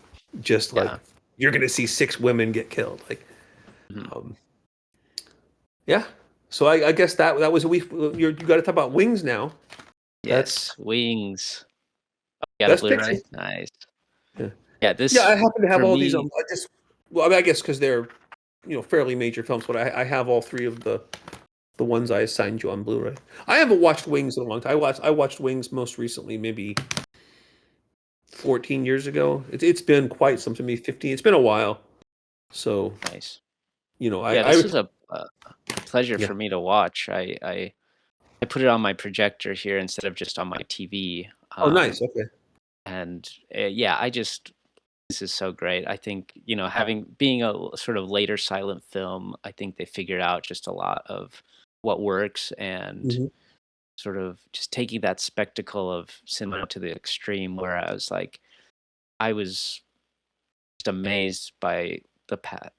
just like Yeah. you're gonna see 6 women get killed. Like, Mhm. um, yeah. So I guess that was you got to talk about Wings now. That's Yes, Wings. You got a best picture. Blu-ray? Nice. Yeah. Yeah, Yeah, I this happen to have for all these. me I just well, I mean, I guess because they're fairly major films, but I have all 3 of the ones I assigned you on Blu-ray. I haven't watched Wings in a long time. I watched Wings most recently, maybe 14 years ago. It's been quite some to me. 15. It's been a while. So nice. Yeah, I this is a pleasure yeah. for me to watch. I put it on my projector here instead of just on my TV, Oh, nice. Okay. and, yeah, this is so great. I think, having being a sort of later silent film, I think they figured out just a lot of what works and Mhm. sort of just taking that spectacle of cinema to the extreme, whereas, like, I was just amazed by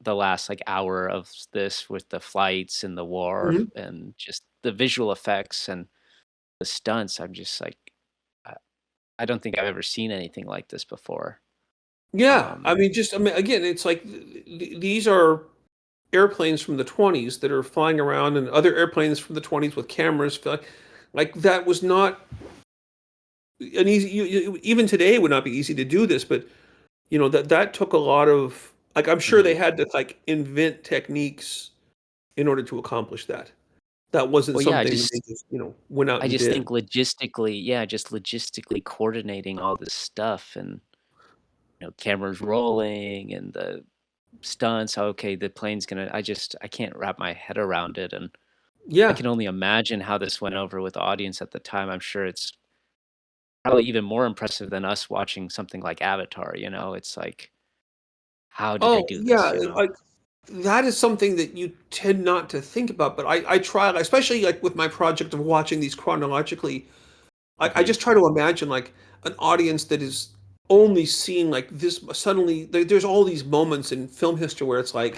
the last, like, hour of this with the flights and the war Mhm. and just the visual effects and the stunts. I'm just like, I I don't think I've ever seen anything like this before. Yeah, Um, I mean, again, it's like these are airplanes from the 20s that are flying around, and other airplanes from the 20s with cameras. Like that was not an easy. Even today, it would not be easy to do this, but that took a lot of, like, I'm sure they mhm. had to, like, invent techniques in order to accomplish that. That wasn't Well, yeah, something that they just went out I and just think did. logistically, yeah, just logistically coordinating all this stuff and, cameras rolling and the stunts. Okay, the plane's gonna. I can't wrap my head around it, and I Yeah. can only imagine how this went over with the audience at the time. I'm sure it's probably even more impressive than us watching something like Avatar. It's like, how did they Oh, do yeah. this? That is something that you tend not to think about, but I try, especially like with my project of watching these chronologically. I Hmm. just try to imagine, like, an audience that is only seeing, like, this suddenly. There's all these moments in film history where it's like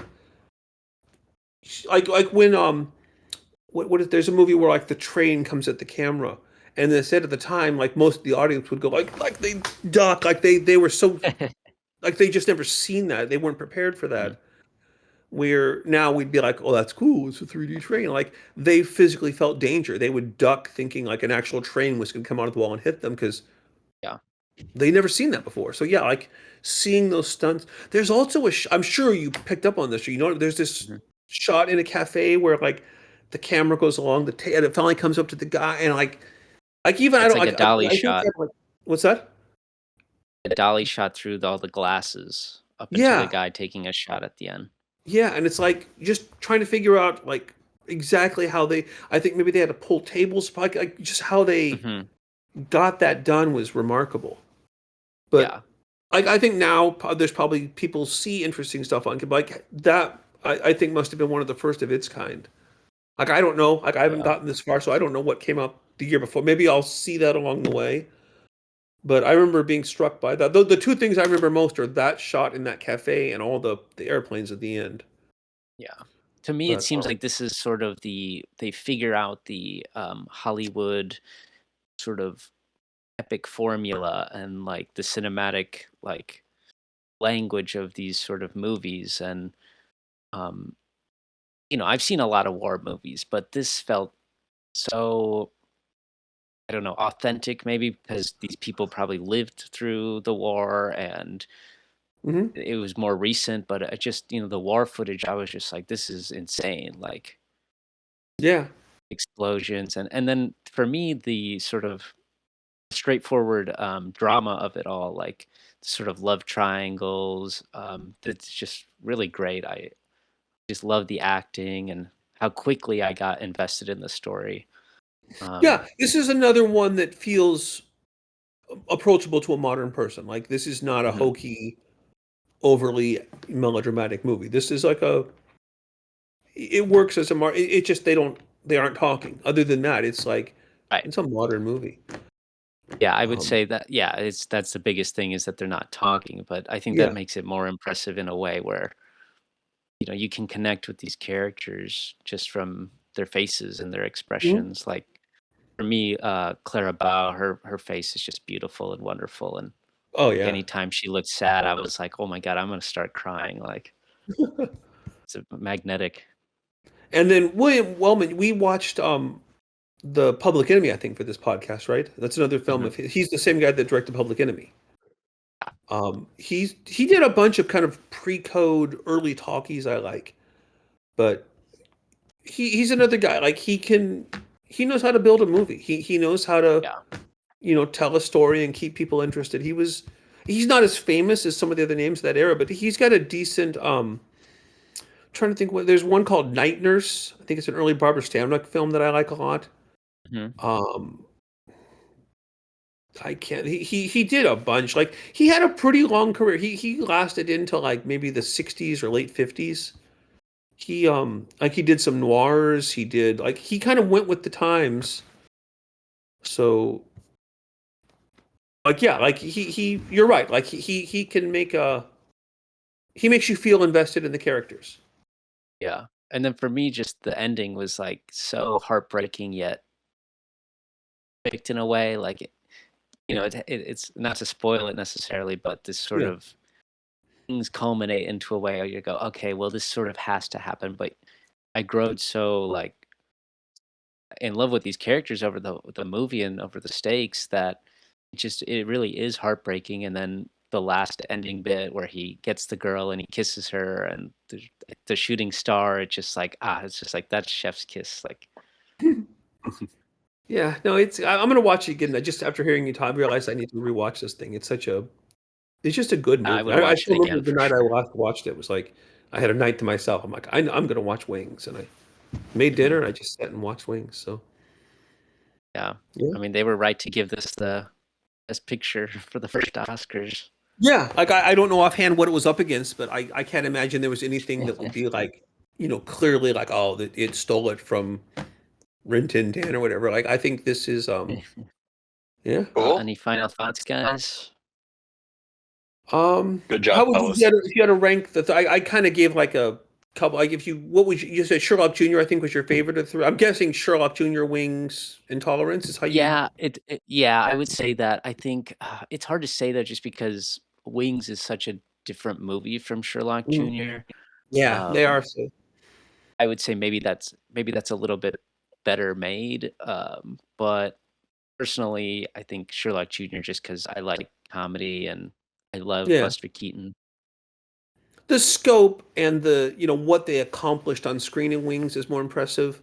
when what if there's a movie where, like, the train comes at the camera, and they said at the time, like, most of the audience would go like they duck, like they were so, like, they just never seen that, they weren't prepared for Mhm. that. Where now we'd be like, "Oh, that's cool. It's a 3D train." Like, they physically felt danger. They would duck thinking like an actual train was gonna come out of the wall and hit them because Yeah. they never seen that before. So yeah, like, seeing those stunts. There's also I'm sure you picked up on this, or there's this Mhm. shot in a cafe where, like, the camera goes along and it finally comes up to the guy, and even I It's don't like a dolly I think shot. that, like, what's that? A dolly shot through all the glasses up into the Yeah, guy taking a shot at the end. yeah, and it's like just trying to figure out like exactly how they. I think maybe they had to pull tables, like just how they Hmm. got that done was remarkable. But Yeah. I think now there's probably people see interesting stuff on like that. I think must have been one of the first of its kind. Like I don't know, like I haven't Yeah. gotten this far, so I don't know what came up the year before. Maybe I'll see that along the way. But I remember being struck by that. The two things I remember most are that shot in that cafe and all the airplanes at the end. Yeah. To me, it But seems like this is sort of they figure out the Hollywood sort of epic formula and like the cinematic like language of these sort of movies. And um, I've seen a lot of war movies, but this felt so, I don't know, authentic maybe because these people probably lived through the war and mhm. it was more recent, but it just, the war footage, I was just like, this is insane. Like Yeah, explosions. And then for me, the sort of straightforward drama of it all, like sort of love triangles, that's just really great. I just love the acting and how quickly I got invested in the story. Um, yeah. This is another one that feels approachable to a modern person. Like this is not a mhm, hokey, overly melodramatic movie. This is like a. It works as a it just they aren't talking. Other than that, it's like right. it's a modern movie. Yeah, I would Um, say that. Yeah, that's the biggest thing is that they're not talking, but I think that yeah. makes it more impressive in a way where you can connect with these characters just from their faces and their Mhm. expressions. Like for me, Clara Bow, her face is just beautiful and wonderful, and Oh like yeah. anytime she looked sad, I was like, oh my god, I'm gonna start crying. Like it's magnetic. And then William Wellman, we watched the Public Enemy, I think, for this podcast, right? That's another film Mhm. of his. He's the same guy that directed Public Enemy. He did a bunch of kind of pre-code early talkies I like, but he's another guy. Like he knows how to build a movie. He knows how to Yeah. tell a story and keep people interested. He's not as famous as some of the other names of that era, but he's got a decent trying to think what there's one called Night Nurse. I think it's an early Barbara Stanwyck film that I like a lot. Mhm. Um I can't he did a bunch. Like he had a pretty long career. He lasted into like maybe the 60s or late 50s. He like he did some noirs, he did like he kind of went with the times. So like yeah, like he you're right. Like he can make a he makes you feel invested in the characters. Yeah. And then for me, just the ending was like so heartbreaking yet picked in a way. Like it's not to spoil it necessarily, but this sort Yeah. of things culminate into a way where you go, okay, well, this sort of has to happen. But I growed so like in love with these characters over the movie and over the stakes that it really is heartbreaking. And then the last ending bit where he gets the girl and he kisses her and the shooting star, it's just like that's chef's kiss. Like Yeah, no, I'm gonna watch it again. I just after hearing you talk, I realized I need to rewatch this thing. It's just a good I movie. would I watch it still again remember the for night I sure. last watched it. It was like I had a night to myself. I'm like, I'm gonna watch Wings, and I made dinner Mhm. and I just sat and watched Wings. So Yeah. yeah, I mean, they were right to give this the best picture for the first Oscars. yeah. Like I don't know offhand what it was up against, but I can't imagine there was anything that would be like clearly like oh that it stole it from Rin Tin Tin or whatever. Like I think this is yeah. Cool. Any final thoughts, guys? Good How job, would you fellas. if you had to rank I kind of gave like a couple. I give you what would you said Sherlock Jr. I think was your favorite of the three. I'm guessing Sherlock Jr. Wings Intolerance is how you. Yeah, yeah, I would say that. I think it's hard to say that just because Wings is such a different movie from Sherlock Mm, Jr. yeah, they Um, are. So I would say maybe that's a little bit better made. But personally, I think Sherlock Jr. just because I like comedy and I love yeah, Buster Keaton. the scope and the what they accomplished on screen in Wings is more impressive.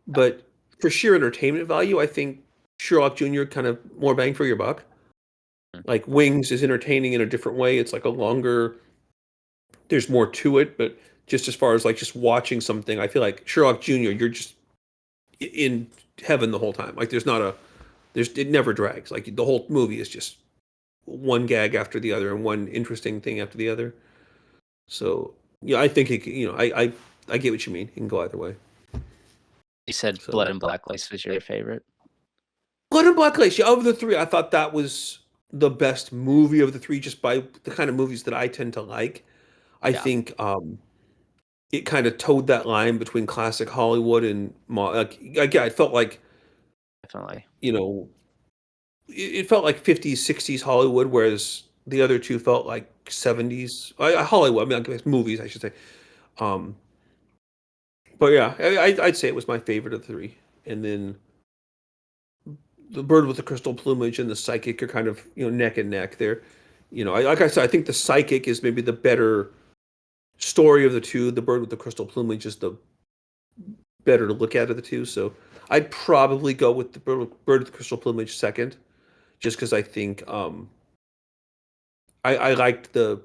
But for sheer entertainment value, I think Sherlock Jr. kind of more bang for your buck. Mm. Like Wings is entertaining in a different way. It's like a longer, there's more to it, but just as far as like just watching something, I feel like Sherlock Jr., you're just in heaven the whole time. Like it never drags. Like the whole movie is just one gag after the other and one interesting thing after the other. So yeah, I think I get what you mean. It can go either way. You said So Blood and Black Lace was your favorite. Blood and Black Lace, yeah, of the three, I thought that was the best movie of the three, just by the kind of movies that I tend to like. I Yeah. think it kind of towed that line between classic Hollywood and again, it felt like, Definitely. you know, it felt like 50s, 60s Hollywood, whereas the other two felt like 70s Hollywood. I mean, I guess movies, I should say. Um, but yeah, I'd say it was my favorite of the three. And then the Bird with the Crystal Plumage and the Psychic are kind of, neck and neck there. Like I said, I think the Psychic is maybe the better story of the two. The Bird with the Crystal Plumage is the better to look at of the two. So I'd probably go with the Bird with the Crystal Plumage second, just because I think I liked the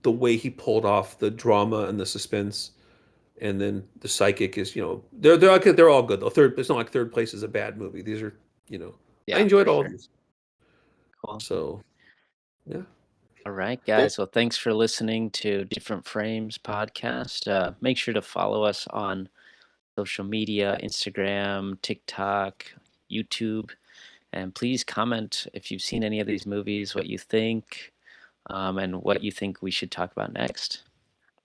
way he pulled off the drama and the suspense. And then the Psychic is, they're all good though. It's not like Third Place is a bad movie. These are, I Yeah, enjoyed for all of sure. these. Cool. So yeah. All right, guys. Well, thanks for listening to Different Frames podcast. Make sure to follow us on social media, Instagram, TikTok, YouTube, and please comment if you've seen any of these movies, what you think, and what you think we should talk about next.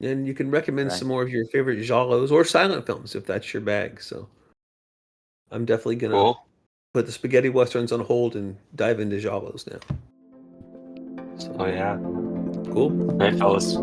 And you can recommend Right. some more of your favorite Giallos or silent films if that's your bag. So I'm definitely gonna Cool. put the spaghetti westerns on hold and dive into Giallos now. So Oh yeah. cool. Great fellas.